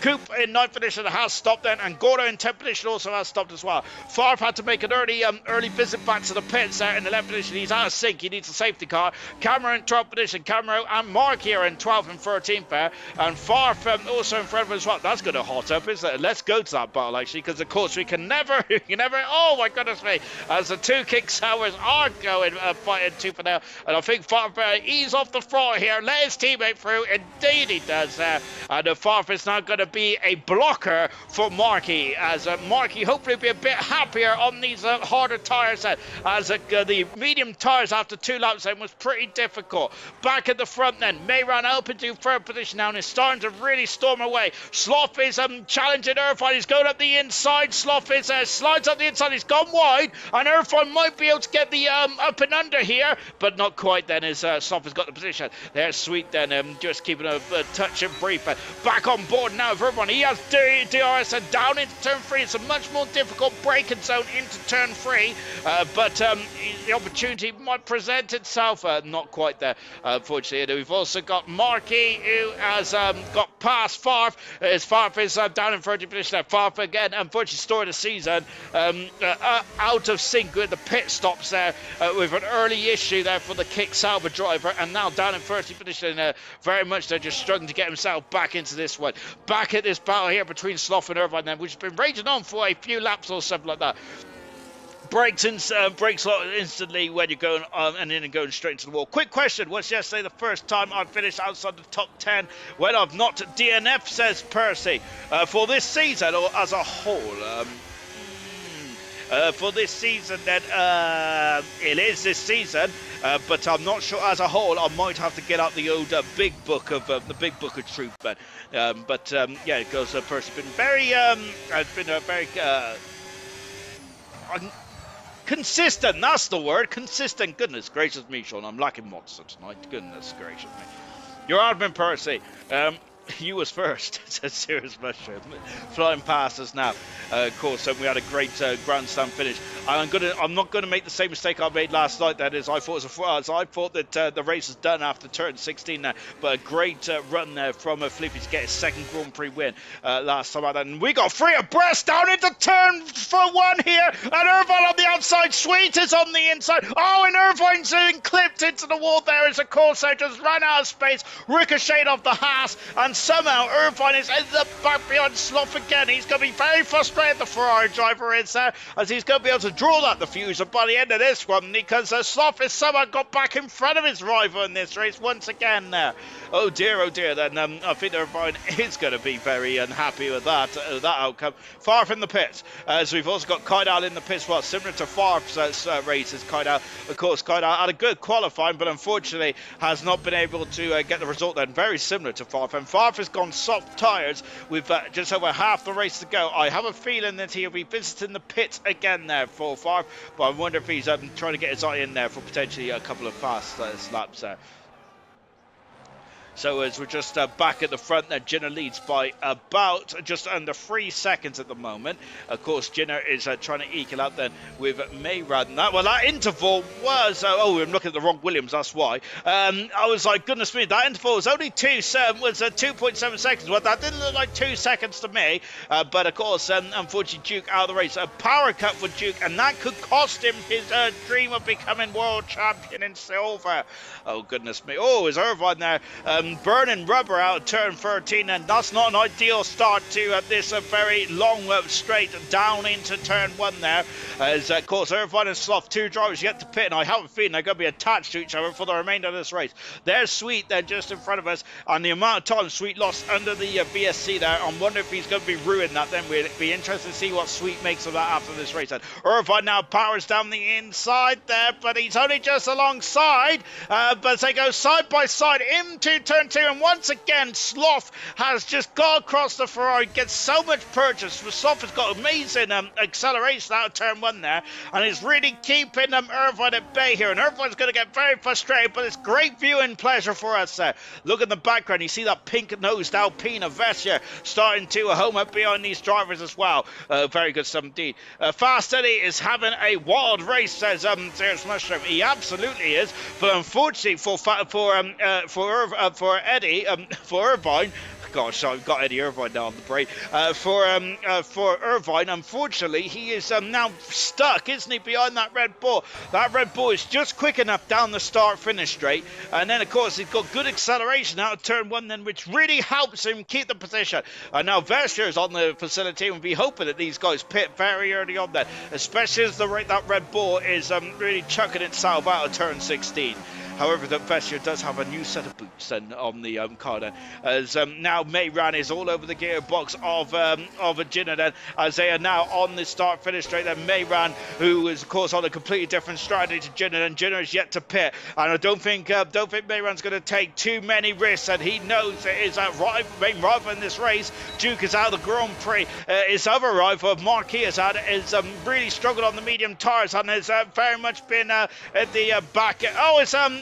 Coop in 9th position has stopped then, and Gordo in 10th position also has stopped as well. Favre had to make an early visit back to the pits there in 11th position. He's out of sync. He needs a safety car. Cameron in 12th position. Cameron and Mark here in 12th and 13th there. And Favre also in front of him as well. That's going to hot up, isn't it? Let's go to that battle, actually, because, of course, we can never, oh, my goodness me, as the 2 kick sours are going fighting tooth and nail. And I think Favre ease off the floor here, let his teammate through. Indeed he does there. And Favre is now going to be a blocker for Markey, as Markey hopefully will be a bit happier on these harder tyres, as the medium tyres after 2 laps then was pretty difficult. Back at the front then, Mayran up into 3rd position now, and is starting to really storm away. Sloth is challenging Irvine. He's going up the inside. Sloth is slides up the inside. He's gone wide, and Irvine might be able to get the up and under here, but not quite then, as Sloth has got the position. There's Sweet then, just keeping a touch and brief. Back on board now for everyone. He has DRS and down into turn 3. It's a much more difficult braking zone into turn 3, but the opportunity might present itself. Not quite there, unfortunately. And we've also got Markey, who has got past Favre. As Favre is down in 30th position. Favre again, unfortunately, story of the season, out of sync with the pit stops there, with an early issue there for the kick salva driver, and now down in 30th position. Very much they're just struggling to get himself back into this one. Back at this battle here between Sloth and Irvine then, which has been raging on for a few laps or something like that. Brakes instantly when you're going and then going straight into the wall. Quick question: was yesterday the first time I finished outside the top 10 when I've not DNF, says Percy, for this season or as a whole? For this season, then it is this season, but I'm not sure as a whole. I might have to get out the old big book of truth, but yeah, it goes. Percy been very consistent, that's the word. Consistent. Goodness gracious me, Sean. I'm lacking monster tonight. Goodness gracious me. Your admin, Percy. You was first, says Serious Mushroom. Flying past us now. Of course, we had a great grandstand finish. I'm not going to make the same mistake I made last night. That is, I thought that the race was done after turn 16 now. But a great run there from Flippy to get his 2nd Grand Prix win last time out. And we got 3 abreast down into turn for 1 here. And Irvine on the outside. Sweet is on the inside. Oh, and Irvine's clipped into the wall there as a course out. Just ran out of space. Ricocheted off the Haas. And somehow Irvine is ended up back behind Sloth again. He's going to be very frustrated, the Ferrari driver is there, as he's going to be able to draw that diffuser by the end of this one, because Sloth has somehow got back in front of his rival in this race once again there. Oh dear, then I think Irvine is going to be very unhappy with that outcome. Far from the pits, as we've also got Kaidal in the pits, well, similar to Favre's races. Kaidal, of course, had a good qualifying, but unfortunately has not been able to get the result then, very similar to Favre. And Favre has gone soft tyres with just over half the race to go. I have a feeling that he'll be visiting the pits again there for Favre, but I wonder if he's trying to get his eye in there for potentially a couple of fast laps there. So as we're just back at the front there, Jinner leads by about just under 3 seconds at the moment. Of course, Jinner is trying to eke it out then with Mayran. That interval was... oh, I'm looking at the wrong Williams, that's why. I was like, goodness me, that interval was only 2.7 seconds. Well, that didn't look like 2 seconds to me. But, of course, unfortunately, Duke out of the race. A power cut for Duke, and that could cost him his dream of becoming world champion in silver. Oh, goodness me. Oh, is Irvine there burning rubber out of turn 13, and that's not an ideal start to this very long straight down into turn 1 there. As, of course, Irvine and Sloth, two drivers yet to pit, and I have a feeling they're going to be attached to each other for the remainder of this race. There's Sweet then just in front of us, and the amount of time Sweet lost under the VSC there, I'm wondering if he's going to be ruined that. Then we'll be interested to see what Sweet makes of that after this race. And Irvine now powers down the inside there, but he's only just alongside, but as they go side by side into turn 2, and once again Sloth has just got across the Ferrari, gets so much purchase. Sloth has got amazing acceleration out of turn 1 there, and is really keeping Irvine at bay here, and Irvine's going to get very frustrated, but it's great viewing pleasure for us there. Look in the background, you see that pink-nosed Alpine of Vestia starting to home up behind these drivers as well. Very good stuff indeed. Fast Eddie is having a wild race, says Serious Mushroom. He absolutely is, but unfortunately for Eddie, for Irvine, gosh, I've got Eddie Irvine now on the brain. For Irvine, unfortunately, he is now stuck, isn't he, behind that Red Bull. That Red Bull is just quick enough down the start-finish straight. And then, of course, he's got good acceleration out of turn 1 then, which really helps him keep the position. And now Vestia is on the facility, and we'll be hoping that these guys pit very early on then, especially as that Red Bull is really chucking itself out of turn 16. However, that Vestia does have a new set of boots then on the car then, as now Mayran is all over the gearbox of a Jinner then, as they are now on the start-finish straight. Then Mayran, who is of course on a completely different strategy to Jinner, and Jinner is yet to pit, and I don't think Mayran's going to take too many risks, and he knows it is that main rival in this race. Duke is out of the Grand Prix. His other rival, Marquis, is really struggled on the medium tyres, and has very much been at the back.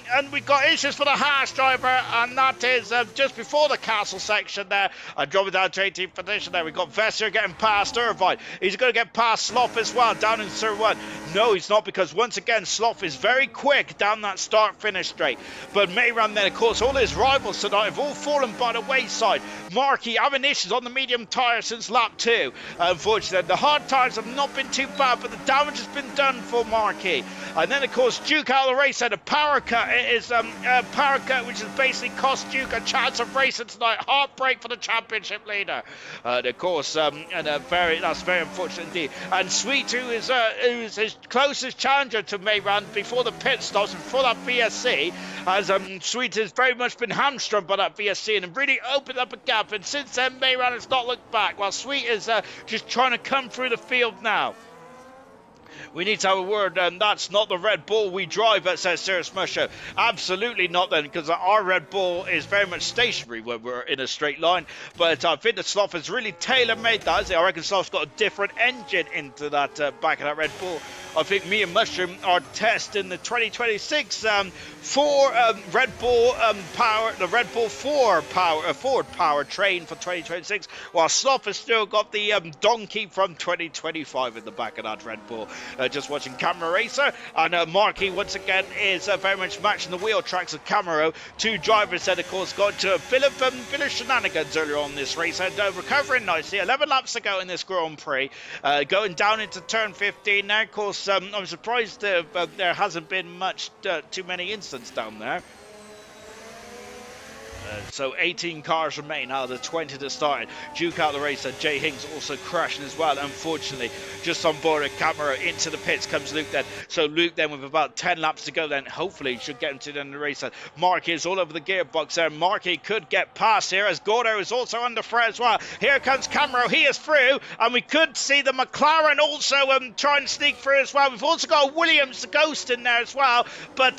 And we got issues for the Haas driver, and that is just before the castle section there. Dropping down to 18th position there. We got Vesser getting past Irvine. He's going to get past Sloth as well, down in turn 1. No, he's not, because once again, Sloth is very quick down that start-finish straight. But Mayran then, of course, all his rivals tonight have all fallen by the wayside. Markey having issues on the medium tyre since lap 2. Unfortunately, the hard tyres have not been too bad, but the damage has been done for Markey. And then, of course, Duke out of the race had a power cut. It is a power cut, which has basically cost Duke a chance of racing tonight. Heartbreak for the championship leader. Of course, that's very unfortunate indeed. And Sweet, who is his closest challenger to Mayran before the pit stops and before that VSC, as Sweet has very much been hamstrung by that VSC and really opened up a gap. And since then, Mayran has not looked back, while Sweet is just trying to come through the field now. We need to have a word, and that's not the Red Bull we drive, that says Serious Musher. Absolutely not then, because our Red Bull is very much stationary when we're in a straight line. But I think that Sloth has really tailor-made that, hasn't he? I reckon Sloth's got a different engine into that back of that Red Bull. I think me and Mushroom are testing the 2026 for Red Bull power, the Red Bull 4 power, Ford power train for 2026, while Sloth has still got the donkey from 2025 in the back of that Red Bull. Just watching Camera Racer, and Markey once again is very much matching the wheel tracks of Camaro. Two drivers that of course got to a bit of shenanigans earlier on this race, and recovering nicely. 11 laps to go in this Grand Prix, going down into turn 15 now. Of course, I'm surprised there hasn't been too many incidents down there. So 18 cars remain out of the 20 that started. Duke out of the race, and Jay Hinks also crashing as well, unfortunately. Just on board a camera into the pits comes Luke then. So Luke then, with about 10 laps to go, then hopefully should get him to the end of the race. Markey is all over the gearbox there. Markey could get past here, as Gordo is also under threat as well. Here comes Camero, he is through, and we could see the McLaren also try and sneak through as well. We've also got Williams, the Ghost, in there as well, but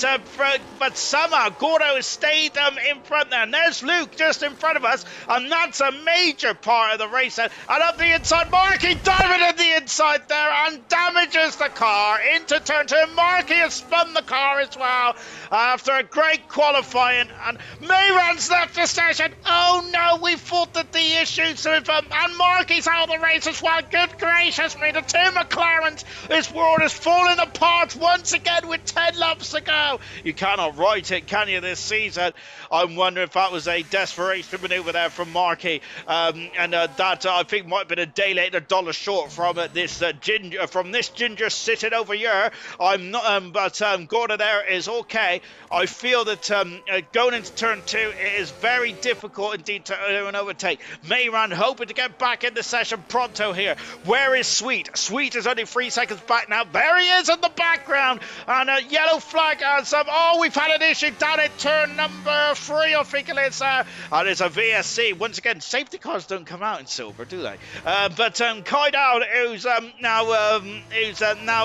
somehow Gordo has stayed in front there. there's Luke just in front of us, and that's a major part of the race then. And up the inside, Marky diving in the inside there and damages the car into turn 2. Marky has spun the car as well after a great qualifying, and Mayran's left the station. Oh no, we thought that the issues with and Marky's out of the race as well. Good gracious me, the two McLarens, this world is falling apart once again with 10 laps to go. You cannot write it, can you, this season? I'm wondering if that was a desperation manoeuvre there from Marky, and that I think might have been a day late, $1 short from this ginger sitting over here. I'm not, but Gordon there is okay. I feel that going into turn 2, it is very difficult indeed to earn an overtake. Mayran hoping to get back in the session pronto here. Where is Sweet? Sweet is only 3 seconds back now. There he is in the background, and a yellow flag as we've had an issue down at turn number 3, I think it is, and it's a VSC. Once again, safety cars don't come out in silver, do they? But Kaidal, who's now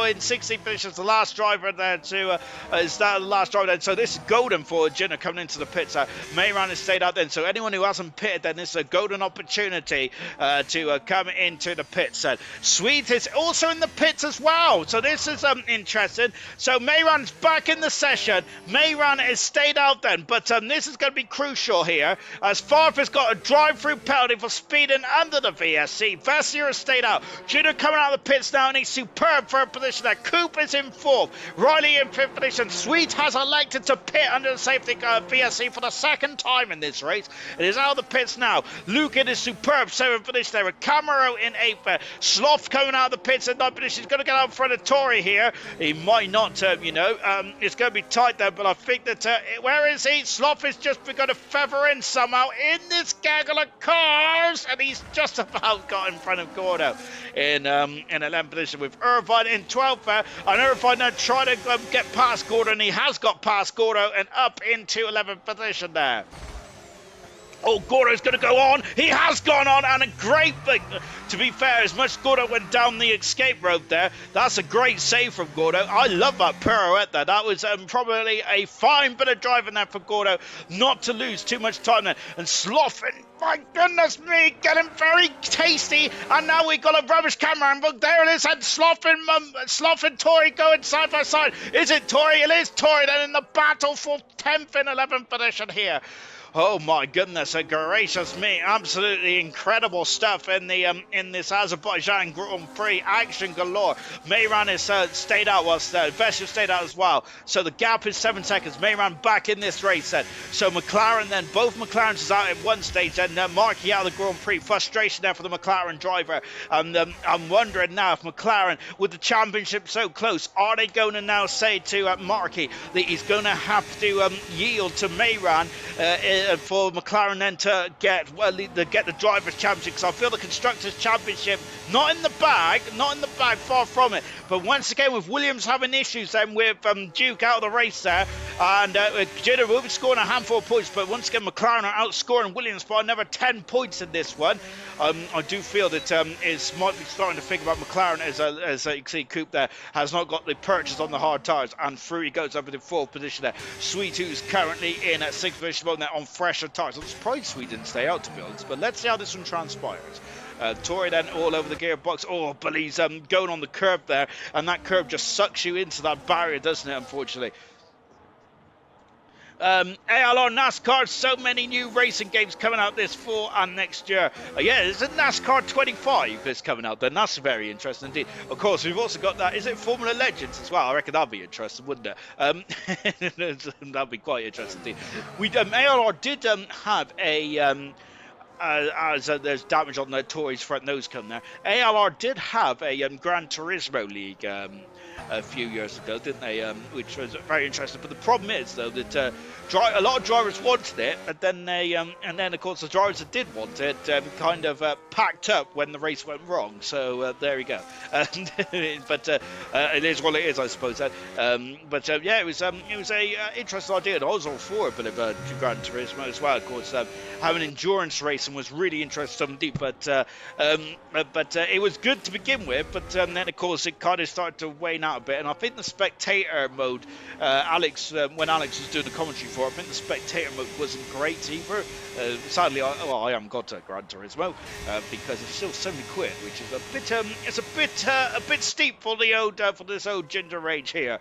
in 16th position, is the last driver there so this is golden for Jenner coming into the pits. Mayran has stayed out then, so anyone who hasn't pitted, then this is a golden opportunity to come into the pits. Sweet is also in the pits as well, so this is interesting. So Mayran's back in the session. Mayran has stayed out then, but this is going to be crucial here, as Farfus got a drive-through penalty for speeding under the VSC. Vassier has stayed out. Jenner coming out of the pits now in a superb third position there. Coop is in 4th. Riley in 5th position. Sweet has elected to pit under the safety VSC for the second time in this race. It is out of the pits now. Luke in his superb 7th position there, with Camaro in 8th. Sloth coming out of the pits in 9th position. He's going to get out in front of Tory here. He might not, it's going to be tight there, but I think that, where is he? Sloth is just going to feather in somehow in this gaggle of cars, and he's just about got in front of Gordo in 11th position, with Irvine in 12th there, and Irvine now trying to get past Gordo, and he has got past Gordo and up into 11th position there. Oh, Gordo's going to go on. He has gone on, and a great thing. To be fair, as much as Gordo went down the escape road there, that's a great save from Gordo. I love that pirouette there. That was probably a fine bit of driving there for Gordo, not to lose too much time there. And Sloffin, my goodness me, getting very tasty. And now we've got a rubbish camera, and look, there it is. And Sloff and Tory going side by side. Is it Tory? It is Tory then in the battle for 10th and 11th position here. Oh my goodness gracious me, absolutely incredible stuff in this Azerbaijan Grand Prix, action galore. Mayran has stayed out whilst Vesha stayed out as well, so the gap is 7 seconds. Mayran back in this race then. So McLaren then, both McLarens is out at one stage, and Marky out of the Grand Prix. Frustration there for the McLaren driver, and I'm wondering now if McLaren, with the championship so close, are they going to now say to Marky that he's going to have to yield to Mayran for McLaren then to get the Drivers' Championship, because I feel the Constructors' Championship not in the bag, far from it. But once again, with Williams having issues then with Duke out of the race there, and Jenner will be scoring a handful of points, but once again McLaren are outscoring Williams by another 10 points in this one. I do feel that it might be starting to think about McLaren as you can see, Coop there has not got the purchase on the hard tyres, and through he goes up in the 4th position there. Sweet, who's currently in at 6th position on fresher tyres. I'm surprised Sweet didn't stay out, to be honest, but let's see how this one transpires. Tory then all over the gearbox. Oh, but he's going on the curb there, and that curb just sucks you into that barrier, doesn't it, unfortunately. ALR NASCAR, so many new racing games coming out this fall and next year. Yeah, there's a NASCAR 25 that's coming out then. That's very interesting indeed. Of course, we've also got that. Is it Formula Legends as well? I reckon that'd be interesting, wouldn't it? That'd be quite interesting indeed. ALR did have a... there's damage on the Tories front nose come there. ALR did have a Gran Turismo League a few years ago, didn't they? Which was very interesting. But the problem is, though, that a lot of drivers wanted it, and then of course the drivers that did want it kind of packed up when the race went wrong. So there you go. But it is what it is, I suppose. Yeah, it was a interesting idea, and I was all for a bit of Gran Turismo as well. Of course, having endurance racing racing was really interesting, but it was good to begin with. But then, of course, it kind of started to wane out a bit. And I think the spectator mode, when Alex was doing the commentary for it, I think the spectator mode wasn't great either. Sadly, I haven't got to Gran Turismo because it's still £70, which is a bit steep for the old for this old ginger rage here.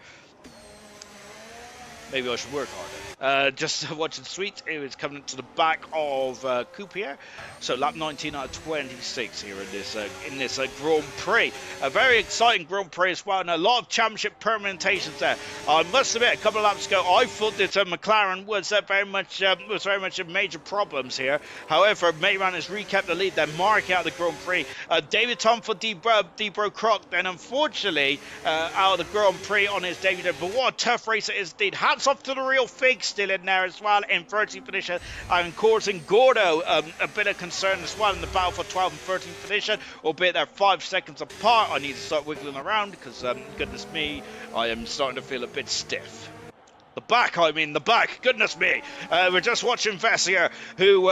Maybe I should work harder. Just watching Sweet, it was coming to the back of Coupe here. So lap 19 out of 26 here in this Grand Prix. A very exciting Grand Prix as well, and a lot of championship permutations there. I must admit, a couple of laps ago, I thought that McLaren was very much in major problems here. However, Mayran has recapped the lead, then marking out the Grand Prix. David Tom for Debro Croc, then unfortunately out of the Grand Prix on his debut. But what a tough race it is indeed. Hats off to the real Fig still in there as well in 13th position, and causing Gordo a bit of concern as well in the battle for 12th and 13th position, albeit they're 5 seconds apart. I need to start wiggling around because goodness me, I am starting to feel a bit stiff. The back, goodness me. We're just watching Vess here, who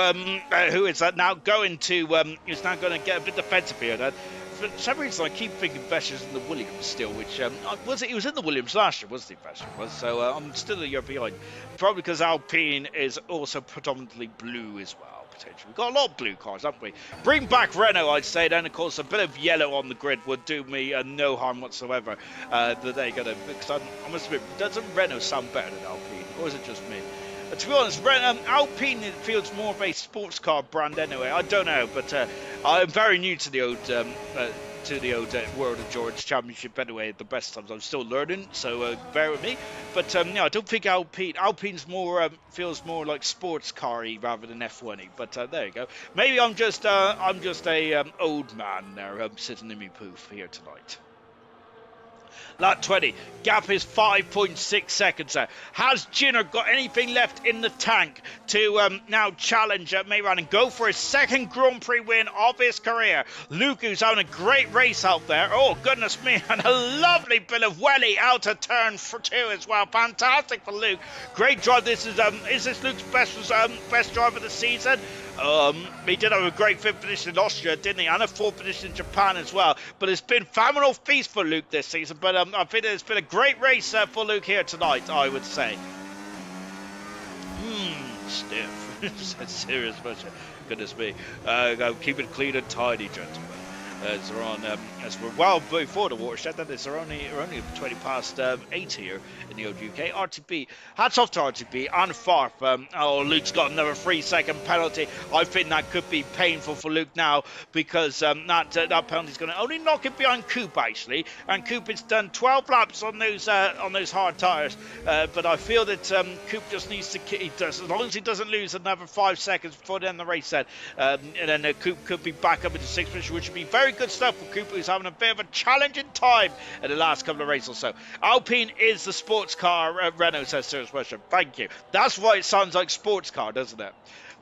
is now going to get a bit defensive here. For some reason, I keep thinking Vess is in the Williams still, which was it? He was in the Williams last year, wasn't he? Vess was, so I'm still a year behind. Probably because Alpine is also predominantly blue as well. We've got a lot of blue cars, haven't we? Bring back Renault, I'd say. Then, of course, a bit of yellow on the grid would do me no harm whatsoever. They're gonna, because I must admit, doesn't Renault sound better than Alpine, or is it just me? To be honest, Alpine feels more of a sports car brand anyway. I don't know, but I'm very new to the old World of George Championship anyway. At the best times, I'm still learning, so bear with me. But no, I don't think Alpine's more feels more like sports car-y rather than F1-y. But there you go. Maybe I'm just a old man there sitting in my poof here tonight. Lap 20, gap is 5.6 seconds there. Has Jinner got anything left in the tank to now challenge Mayran and go for his second Grand Prix win of his career? Luke, who's having a great race out there. Oh, goodness me, and a lovely bit of welly out of turn for 2 as well. Fantastic for Luke. Great drive. This is this Luke's best drive of the season? He did have a great 5th position in Austria, didn't he? And a 4th position in Japan as well. But it's been famine or feast for Luke this season. But I think it's been a great race for Luke here tonight, I would say. Stiff. Serious pressure. Goodness me. Keep it clean and tidy, gentlemen. As we're well before the watershed, that is, we're only 20 past 8 here in the old UK. RTP, hats off to RTP and Farf. Luke's got another 3-second penalty. I think that could be painful for Luke now, because that penalty is going to only knock him behind Coop actually, and Coop has done 12 laps on those hard tyres. But I feel that Coop just needs to as long as he doesn't lose another 5 seconds before the end of the race, and then Coop could be back up into 6th position, which would be very good stuff for Cooper, who's having a bit of a challenging time in the last couple of races or so. Alpine is the sports car, Renault says Serious Question. Thank you. That's why it sounds like sports car, doesn't it?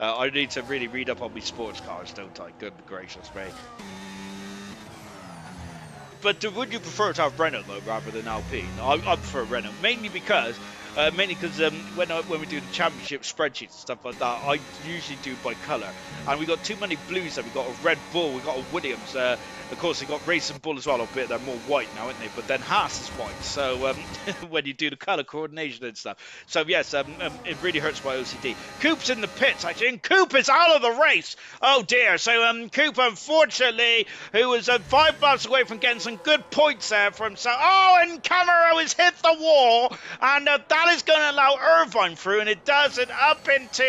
I need to really read up on my sports cars, don't I? Good gracious me. But would you prefer to have Renault though rather than Alpine? I prefer Renault, mainly because when we do the championship spreadsheets and stuff like that, I usually do by colour. And we got too many blues there. We got a Red Bull, we got a Williams. Of course, we got Racing Bull as well, albeit they're more white now, aren't they? But then Haas is white. So when you do the colour coordination and stuff. So yes, it really hurts my OCD. Coop's in the pits actually, and Coop is out of the race. Oh dear. So Coop, unfortunately, who was 5 laps away from getting some good points there for himself. Oh, and Camaro has hit the wall, and that is going to allow Irvine through, and it does it up into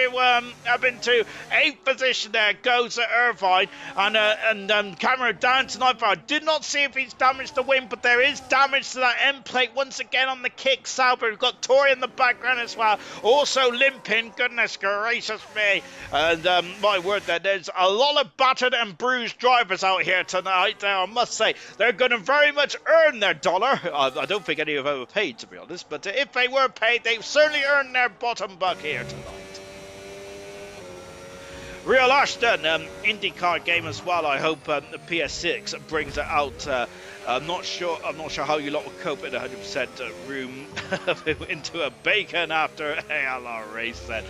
8th position. There goes Irvine, and Camaro down tonight. But I did not see if he's damaged the wing, but there is damage to that end plate once again on the kick. Sauber, we've got Tori in the background as well, also limping. Goodness gracious me. And my word, there's a lot of battered and bruised drivers out here tonight. I must say they're going to very much earn their dollar. I don't think any of them were paid, to be honest, but if they were paid, they've certainly earned their bottom buck here tonight. Real Ashton, IndyCar game as well. I hope the PS6 brings it out. I'm not sure how you lot will cope in 100% room into a bacon after ALR race then.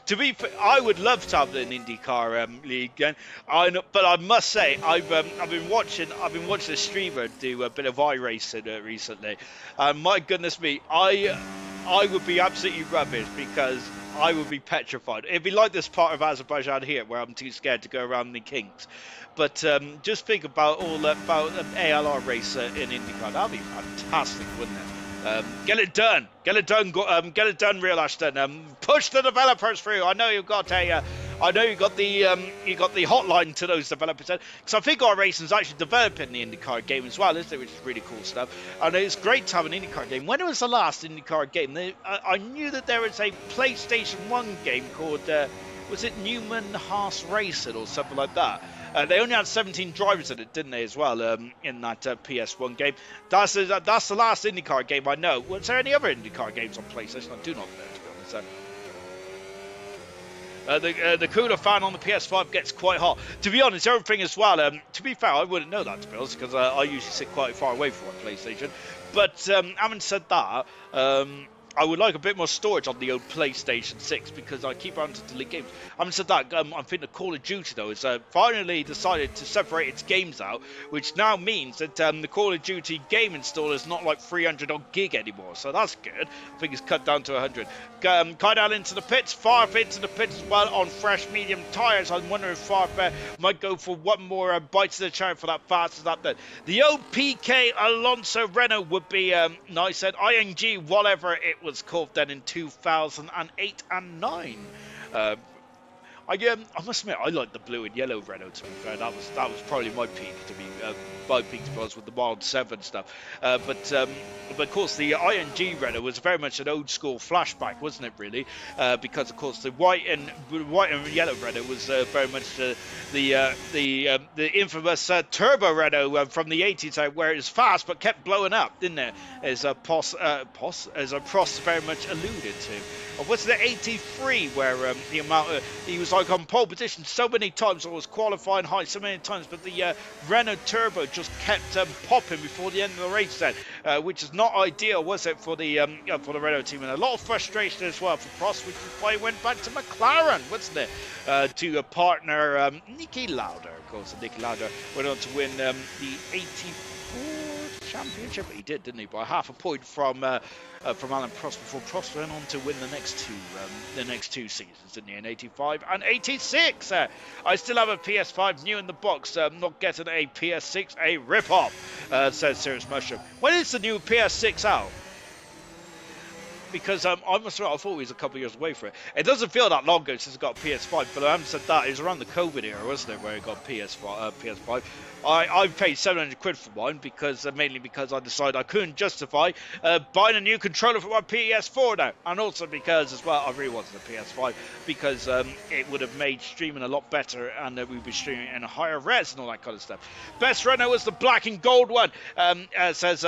To be fair, I would love to have an IndyCar league again. But I must say, I've been watching a streamer do a bit of iRacing recently, and my goodness me, I would be absolutely rubbish because I would be petrified. It'd be like this part of Azerbaijan here, where I'm too scared to go around the kinks. But just think about about an ALR race in IndyCar. That'd be fantastic, wouldn't it? Get it done, get it done, Real Ashton. Push the developers through. I know you've got the hotline to those developers, because I think our racing's actually developing the IndyCar game as well, isn't it? Which is really cool stuff. And it's great to have an IndyCar game. When was the last IndyCar game? I knew that there was a PlayStation 1 game called was it Newman Haas Racing or something like that. They only had 17 drivers in it, didn't they, as well, in that PS1 game. That's the last IndyCar game I know. Was there any other IndyCar games on PlayStation? I do not know, to be honest. The cooler fan on the PS5 gets quite hot. To be honest, the other thing as well, to be fair, I wouldn't know that, to be honest, because I usually sit quite far away from my PlayStation. But having said that, I would like a bit more storage on the old PlayStation 6 because I keep having to delete games. Having said that, I think the Call of Duty, though, has finally decided to separate its games out, which now means that the Call of Duty game installer is not like 300 odd gig anymore, so that's good. I think it's cut down to 100. Kydal into the pits, Farf into the pits as well on fresh medium tyres. I'm wondering if Farf might go for one more bite to the cherry for that fastest lap then. The old PK Alonso Renault would be nice, and ING, whatever it was called then in 2008 and 9. I must admit, I like the blue and yellow Renault, to be fair. That was probably my peak, to be honest, with the Wild 7 stuff. But of course, the ING Renault was very much an old school flashback, wasn't it, really? Because, of course, the white and yellow Renault was very much the infamous turbo Renault from the 80s, where it was fast but kept blowing up, didn't it? As Prost very much alluded to. Or was it 83 where the amount he was like on pole position so many times, or was qualifying high so many times, but the Renault Turbo just kept popping before the end of the race then, which is not ideal, was it, for the Renault team? And a lot of frustration as well for Prost, which is why he went back to McLaren, wasn't it, to a partner, Niki Lauda, of course. And Niki Lauda went on to win the 84 championship. He did, didn't he, by half a point from Alan Prost, before Prost went on to win the next two seasons, didn't he, in 85 and 86. I still have a PS5 new in the box. Not getting a PS6, a rip-off, says Serious Mushroom. When is the new PS6 out? Because I must admit, I thought he was a couple of years away for it. It doesn't feel that long ago since he got a PS5, but I haven't said that. It was around the COVID era, wasn't it, where he got PS5. I paid 700 quid for mine because mainly because I decided I couldn't justify buying a new controller for my PS4 now, and also because as well I really wanted a PS5 because it would have made streaming a lot better, and we'd be streaming in a higher res and all that kind of stuff. Best Renault was the black and gold one, says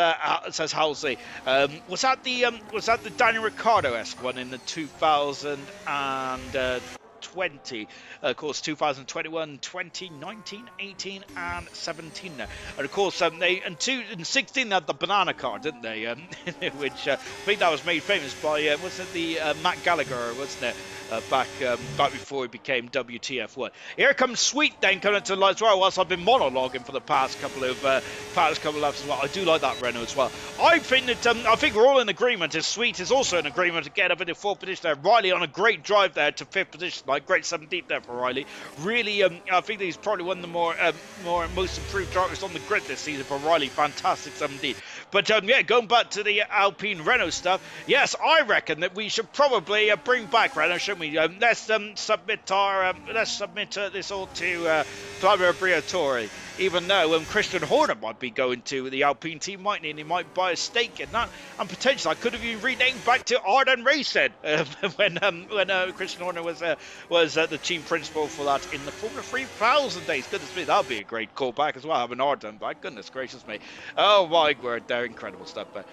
Halsey. Was that the Daniel Ricciardo-esque one in the 2020, of course, 2021, 2019, 18 and 17 now. And of course in 16 they had the banana car, didn't they, which I think that was made famous by wasn't it the Matt Gallagher, wasn't it, back before he became WTF1. Here comes Sweet then coming into the lights as well, whilst I've been monologuing for the past couple of laps as well. I do like that Renault as well. I think we're all in agreement. As Sweet is also in agreement to get up into 4th position there. Riley on a great drive there to 5th position, like great 17th there for Riley. Really, I think he's probably one of the most improved drivers on the grid this season for Riley. Fantastic 17th. But yeah, going back to the Alpine Renault stuff, yes, I reckon that we should probably bring back Renault, shouldn't we? Let's submit this all to Flavio Briatore. Even though Christian Horner might be going to the Alpine team, mightn't he? And he might buy a stake in that. And potentially, I could have even renamed back to Arden Racing when Christian Horner was the team principal for that in the Formula 3000 days. Goodness me, that would be a great callback as well, having Arden back. Goodness gracious me. Oh my word, they're incredible stuff. But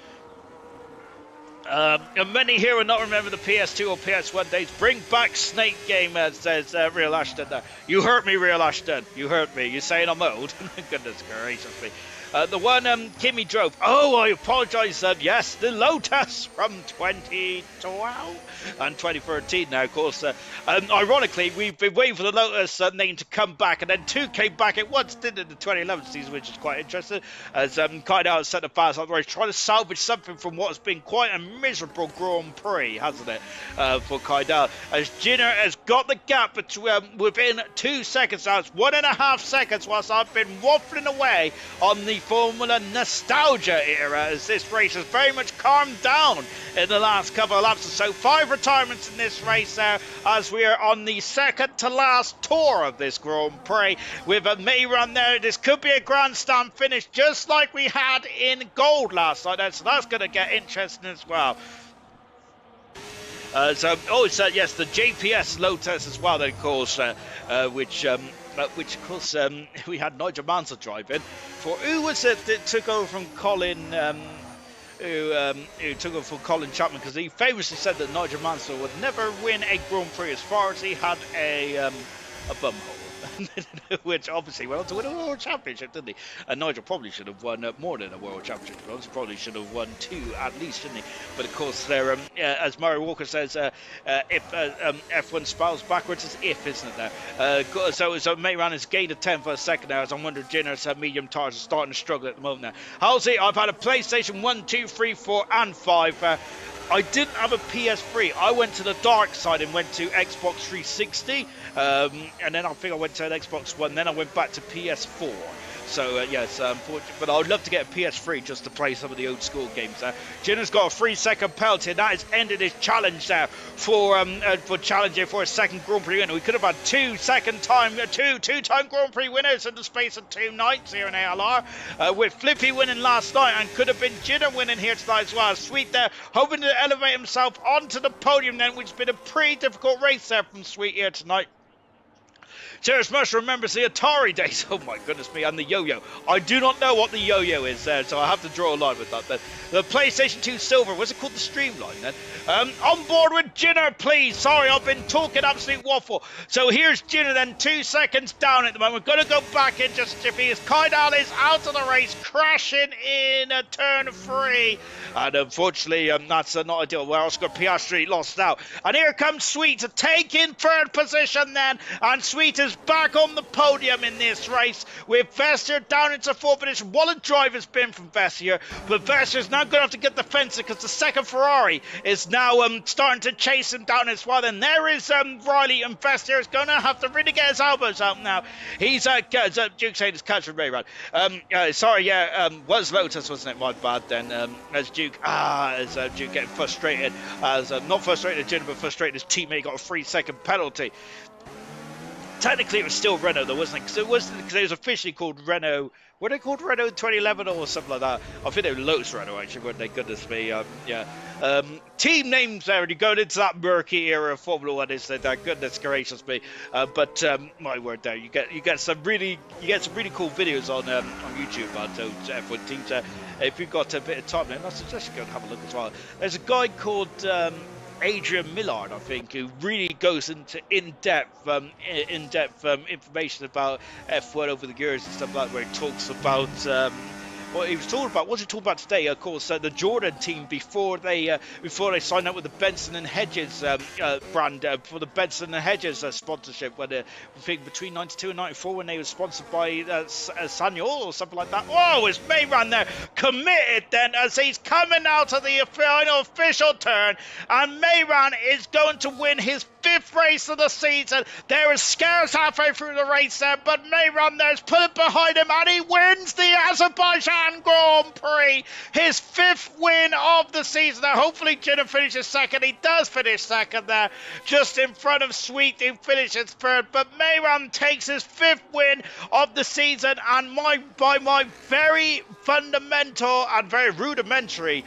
and many here will not remember the PS2 or PS1 days. Bring back Snake Game, says Real Ashton. You hurt me, Real Ashton. You hurt me. You're saying I'm old. Goodness gracious me. The one Kimmy drove. Oh, I apologise. Yes, the Lotus from 2012 and 2013 now, of course. Ironically, we've been waiting for the Lotus name to come back, and then 2 came back at once, did in the 2011 season, which is quite interesting, as Kydal set the pass up, trying to salvage something from what has been quite a miserable Grand Prix, hasn't it, for Kydal, as Jinner has got the gap between, within 2 seconds. Now it's 1.5 seconds whilst I've been waffling away on the Formula Nostalgia era, as this race has very much calmed down in the last couple of laps or so. 5 retirements in this race now, as we are on the second to last tour of this Grand Prix with a Mayron there. This could be a grandstand finish just like we had in gold last night, so that's going to get interesting as well. Yes, the JPS Lotus as well, then, of course, which of course we had Nigel Mansell driving for, who was it that took over from Colin, who took over from Colin Chapman, because he famously said that Nigel Mansell would never win a Grand Prix as far as he had a bum hole. Which obviously went on to win a World Championship, didn't he? And Nigel probably should have won more than a World Championship. He probably should have won 2 at least, shouldn't he? But of course, there, as Murray Walker says, if F1 spells backwards, it's if, isn't it? Now, so Mayran has gained a 10th for a second now, as I'm wondering Jenner's medium tires are starting to struggle at the moment now. Halsey, I've had a PlayStation 1, 2, 3, 4, and 5. I didn't have a PS3. I went to the dark side and went to Xbox 360, and then I think I went to an Xbox One, then I went back to PS4. So, yes, unfortunately, but I would love to get a PS3 just to play some of the old school games. Jinner's got a 3-second penalty, and that has ended his challenge there for challenging for a second Grand Prix winner. We could have had two-time Grand Prix winners in the space of 2 nights here in ALR, with Flippy winning last night, and could have been Jinner winning here tonight as well. Sweet there, hoping to elevate himself onto the podium then, which has been a pretty difficult race there from Sweet here tonight. Cheers, must remembers the Atari days. Oh my goodness me, and the yo-yo. I do not know what the yo-yo is there, so I have to draw a line with that then. The PlayStation 2 Silver, was it called the Streamline then? On board with Jinner, please. Sorry, I've been talking absolute waffle. So here's Jinner then, 2 seconds down at the moment. We're going to go back in just Jiffy, as Kydal is out of the race, crashing in turn 3. And unfortunately, that's not ideal, where Oscar Piastri lost out. And here comes Sweet to take in 3rd position then, and Sweet is back on the podium in this race with Vester down into 4th position. What a drive has been from Vester, but Vester's now going to have to get the fence because the second Ferrari is now starting to chase him down as well. And there is Riley, and Vester is going to have to really get his elbows out now. He's Duke saying it's catch from Ray was Lotus, wasn't it? My bad then. As Duke getting frustrated, as not frustrated at Jenner, but frustrated his teammate got a 3-second penalty. Technically, it was still Renault, though, wasn't it? Because it was officially called Renault. Were they called Renault 2011 or something like that? I think they were Lotus Renault, actually, weren't they? Goodness me, yeah. Team names there, and you're going into that murky era of Formula 1, is there? Goodness gracious me. But my word, there, you get some really cool videos on YouTube on those F1 teams. If you've got a bit of time, then I suggest you go and have a look as well. There's a guy called Adrian Millard, I think, who really goes into in-depth information about F1 over the years and stuff like that, where he talks about what he was talking about. What's he talking about today? Of course, the Jordan team before they signed up with the Benson and Hedges brand for the Benson and Hedges sponsorship. When I think between '92 and '94, when they were sponsored by Sanyol or something like that. Oh, it's Mayran there, committed then as he's coming out of the final official turn, and Mayran is going to win his 5th race of the season. There is scarce halfway through the race there, but Mayran there's put it behind him, and he wins the Azerbaijan Grand Prix, his 5th win of the season. Now, hopefully Jinner finishes 2nd. He does finish 2nd there, just in front of Sweet, who finishes 3rd. But Mayran takes his 5th win of the season, and by my very fundamental and very rudimentary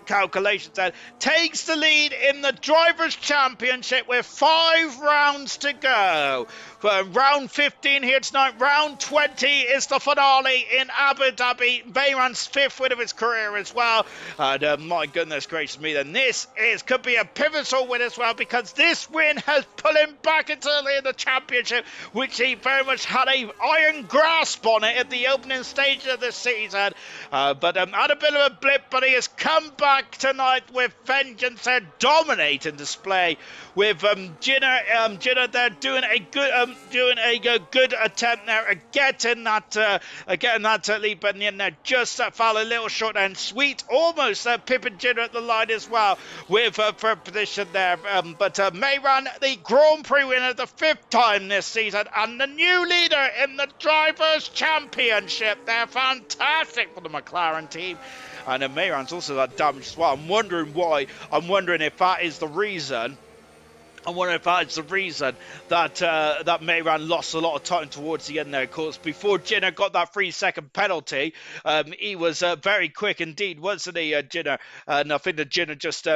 calculations, then takes the lead in the Drivers' Championship with 5 rounds to go. For round 15 here tonight. Round 20 is the finale in Abu Dhabi. Mehran's 5th win of his career as well. And my goodness gracious me, then this could be a pivotal win as well, because this win has put him back into the championship, which he very much had a iron grasp on it at the opening stage of the season. But had a bit of a blip, but he has come back tonight with vengeance. A dominating display with Jinner there doing a good attempt there at getting that lead, but in the end there just fell a little short, and Sweet almost pipping Jinner at the line as well with third position there. But Mehran, the Grand Prix winner the 5th time this season, and the new leader in the Drivers' Championship. They're fantastic for the McLaren team. And Mehran's also got damage as well. I'm wondering why. I'm wondering if that is the reason. I wonder if that's the reason that that Mehran lost a lot of time towards the end there. Of course, before Jinner got that 3-second penalty, he was very quick indeed, wasn't he, Jinner? And I think that Jinner just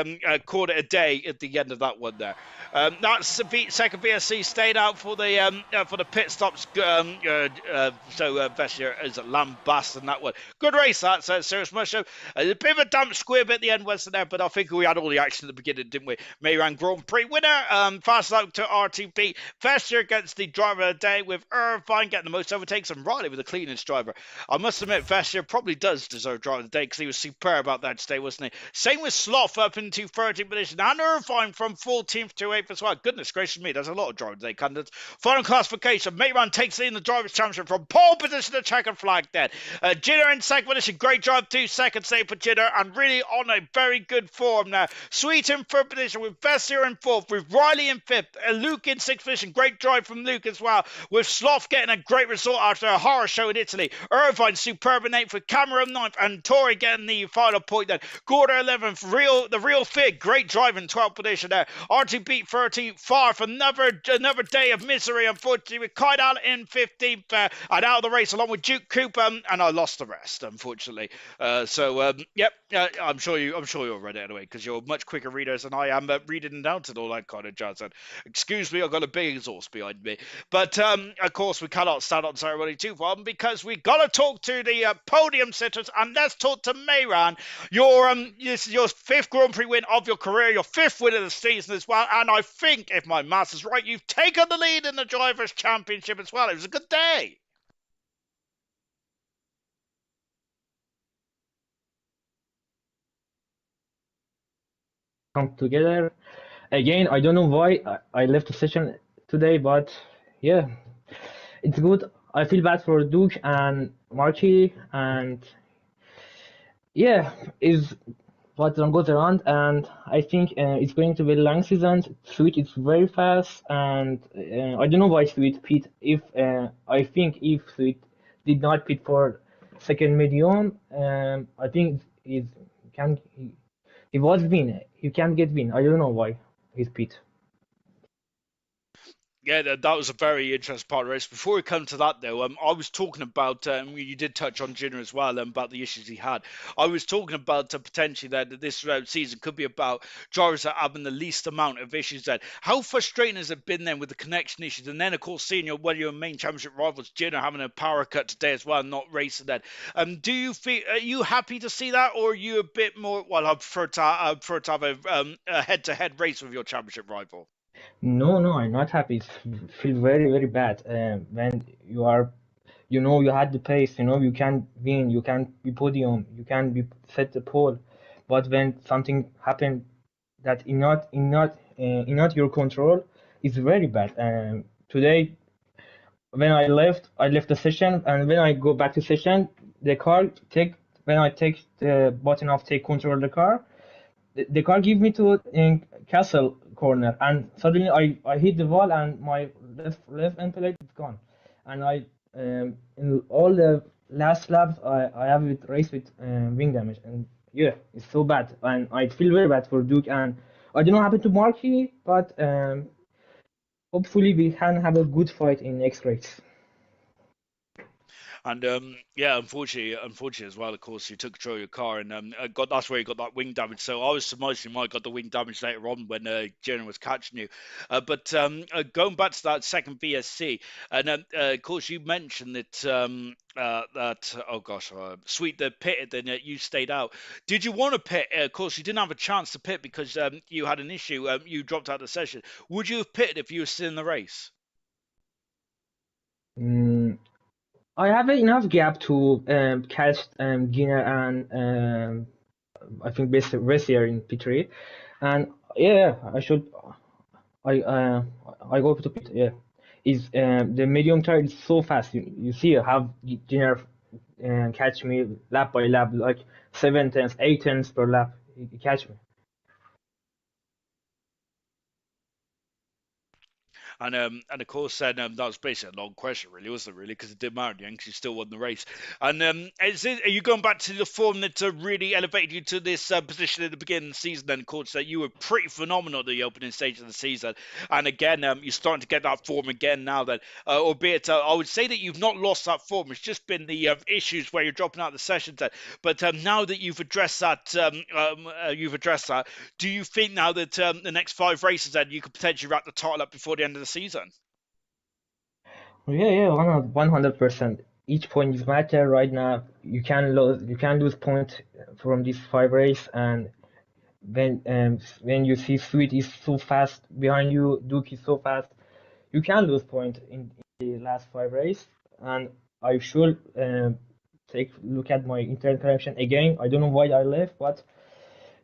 called it a day at the end of that one there. That second VSC stayed out for the pit stops. So Vestia is lambasting that one. Good race, that Serious Mushroom. A bit of a damp squib at the end, wasn't there? But I think we had all the action at the beginning, didn't we? Mehran Grand Prix winner. Fast out to RTP. Vestia gets the driver of the day, with Irvine getting the most overtakes and Riley with the cleanest driver. I must admit, Vestia probably does deserve driver of the day, because he was superb about that today, wasn't he? Same with Sloth up into 13th position, and Irvine from 14th to 8th as well. Goodness gracious me, there's a lot of driver of the day candidates. Final classification, Mehran takes in the Drivers' Championship from pole position to checkered flag then. Jinner in second position, great job, 2 seconds save for Jinner, and really on a very good form now. Sweet in third position, with Vestia in 4th, with Riley in 5th, Luke in 6th position. Great drive from Luke as well, with Sloth getting a great result after a horror show in Italy. Irvine superb in 8th, with Cameron 9th, and Tori getting the final point then. Gorder 11th, the real Fig, great drive in 12th position there. RT beat 30, far from another day of misery, unfortunately, with Kyle Allen in 15th and out of the race along with Duke Cooper, and I lost the rest, unfortunately. Yep, I'm sure you'll read it anyway, because you're much quicker readers than I am reading and out and all that kind of jazz. And excuse me, I've got a big exhaust behind me. But of course, we cannot stand on ceremony too long, because we got to talk to the podium sitters, and let's talk to Mehran. Your 5th Grand Prix win of your career, your 5th win of the season as well, and I think, if my maths is right, you've taken the lead in the Drivers' Championship as well. It was a good day. Come together again. I don't know why I left the session today, but yeah, it's good. I feel bad for Duke and Marky, and yeah, is what goes around, and I think it's going to be a long season. Sweet is very fast, and I don't know why Sweet pit. If I think if Sweet did not pit for second medium, I think he was win. He can't get win. I don't know why he's pit. Yeah, that was a very interesting part of the race. Before we come to that, though, I was talking about, you did touch on Jinner as well, about the issues he had. I was talking about potentially that this season could be about drivers that having the least amount of issues then. How frustrating has it been then with the connection issues? And then, of course, seeing one of your main championship rivals, Jinner, having a power cut today as well, not racing then. Do you feel, are you happy to see that, or are you a bit more, well, I prefer to have a head-to-head race with your championship rival? No, I'm not happy. It feels very, very bad. When you are, you had the pace, you can win, you can be podium, you can be set the pole, but when something happened that in not your control, it's very bad. Today, when I left the session, and when I go back to session, the car when I take the button of take control of the car, the car give me to in castle corner, and suddenly I hit the wall, and my left end plate is gone, and in all the last laps I have it race with wing damage, and yeah, it's so bad, and I feel very bad for Duke, and I don't know what happened to Marky, but hopefully we can have a good fight in next race. And yeah, unfortunately as well. Of course, you took control of your car and got that's where you got that wing damage. So I was surmising you might have got the wing damage later on when Jenna was catching you. But going back to that second VSC, and of course you mentioned that that oh gosh, Sweet the pitted, then you stayed out. Did you want to pit? Of course, you didn't have a chance to pit because you had an issue. You dropped out of the session. Would you have pitted if you were still in the race? Mm, I have enough gap to catch Gina and I think best Ressier in P3, and yeah, I uh, I go to pit. Yeah, is the medium tire is so fast. You see how Gina catch me lap by lap, like 7 tenths, 8 tenths per lap. He catch me. And of course, then that was basically a long question, really, wasn't it? Really, because it didn't matter in the end, 'cause you still won the race. And are you going back to the form that really elevated you to this position at the beginning of the season? Then, of course, that you were pretty phenomenal at the opening stage of the season, and again, you're starting to get that form again now. Then, albeit I would say that you've not lost that form. It's just been the issues where you're dropping out the sessions. Then, but now that you've addressed that. Do you think now that the next five races, then you could potentially wrap the title up before the end of the season? Yeah, yeah, 100%. Each point is matter right now. You can lose point from this five race, and when you see Sweet is so fast behind you, Duke is so fast, you can lose point in the last five race. And I should take look at my internet connection again. I don't know why I left, but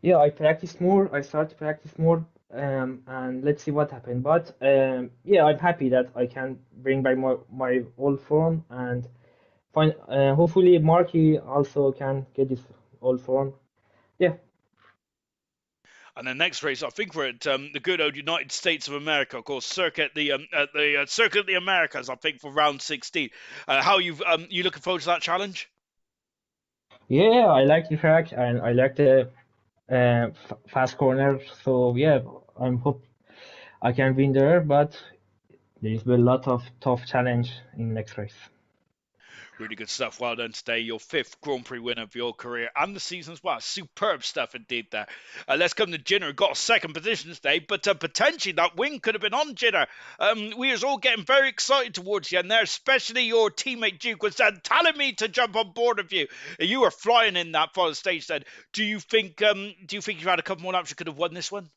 yeah, I practice more. I start to practice more, and let's see what happened. But yeah, I'm happy that I can bring back my old form and find. Hopefully, Marky also can get his old form. Yeah, And the next race, I think we're at the good old United States of America, of course, circuit the Americas. I think for round 16. How you looking forward to that challenge? yeah, I like the track and I like the fast corner. So yeah, I'm hope I can win there, but there is a lot of tough challenge in next race. Really good stuff. Well done today. Your fifth Grand Prix win of your career and the season as well. Superb stuff indeed there. Let's come to Jinner. Got a second position today, but potentially that win could have been on Jinner. We was all getting very excited towards the end there, especially your teammate Duke was telling me to jump on board of you. You were flying in that final stage then. Do you think you had a couple more laps you could have won this one?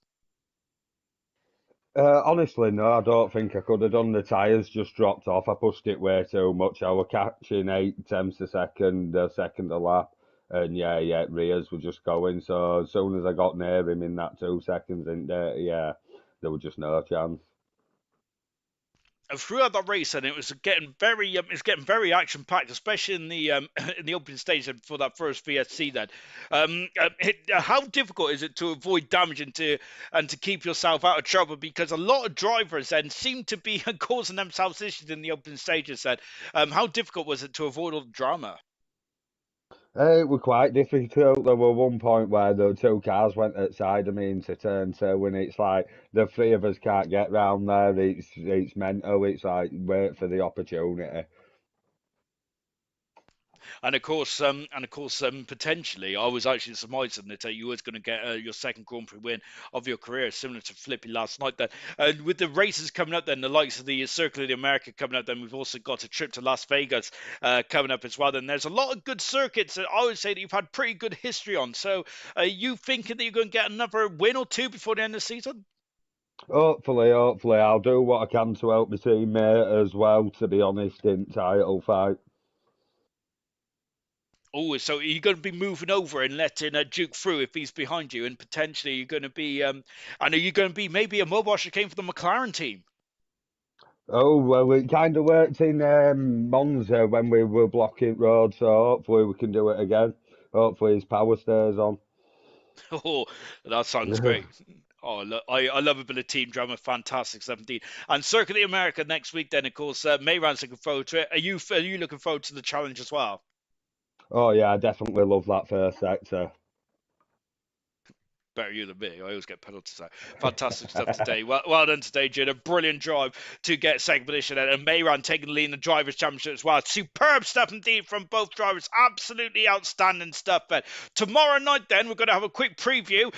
Honestly, no, I don't think I could have done. The tyres just dropped off. I pushed it way too much. I were catching 8 tenths a second, second a lap. And yeah, rears were just going. So as soon as I got near him in that 2 seconds, in there, yeah, there was just no chance. And throughout that race, and it's getting very action packed, especially in the in the opening stage for that first VSC. Then, how difficult is it to avoid damage and to keep yourself out of trouble? Because a lot of drivers then seem to be causing themselves issues in the opening stages. Then, how difficult was it to avoid all the drama? It was quite difficult. There were one point where the two cars went outside of me into turn two, and it's like the three of us can't get round there. It's mental. It's like wait for the opportunity. Potentially, I was actually surmising that you was going to get your second Grand Prix win of your career, similar to Flippy last night. Then, with the races coming up, then the likes of the Circle of the America coming up, then we've also got a trip to Las Vegas coming up as well. Then there's a lot of good circuits that I would say that you've had pretty good history on. So, are you thinking that you're going to get another win or two before the end of the season? Hopefully, I'll do what I can to help my teammate as well. To be honest, in title fight. Oh, so are you going to be moving over and letting Duke through if he's behind you, and potentially you're going to be, and are you going to be maybe a mobile chicane for the McLaren team? Oh well, it kind of worked in Monza when we were blocking roads, so hopefully we can do it again. Hopefully his power stays on. Oh, that sounds great. Oh, look, I love a bit of team drama. Fantastic, 17. And Circuit of America next week. Then, of course, Mayran's looking forward to it. Are you looking forward to the challenge as well? Oh yeah, I definitely love that first sector. better you than me. I always get penalties out. Fantastic stuff today. Well done today, Jin. A brilliant drive to get second position, and Mayran taking the lead in the Drivers' Championship as well. Superb stuff indeed from both drivers. Absolutely outstanding stuff. But tomorrow night, then, we're going to have a quick preview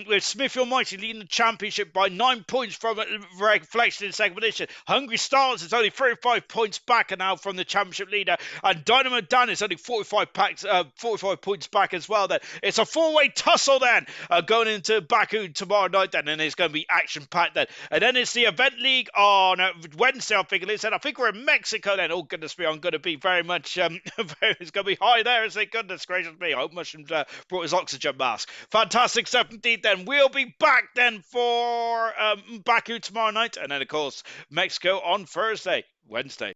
with Smithfield Mighty leading the championship by 9 points from reflection in second position. Hungry Stars is only 35 points back now from the championship leader, and Dynamo Dan is only 45 points back as well. Then it's a four-way tussle then going into Baku tomorrow night. Then, and it's going to be action-packed then. And then it's the event league on Wednesday. I think it is. And I think we're in Mexico then. Oh goodness me, I'm going to be very much. It's going to be high there. Say goodness gracious me. I hope Mushroom brought his oxygen mask. Fantastic stuff indeed. Then we'll be back then for Baku tomorrow night, and then of course Mexico on Wednesday.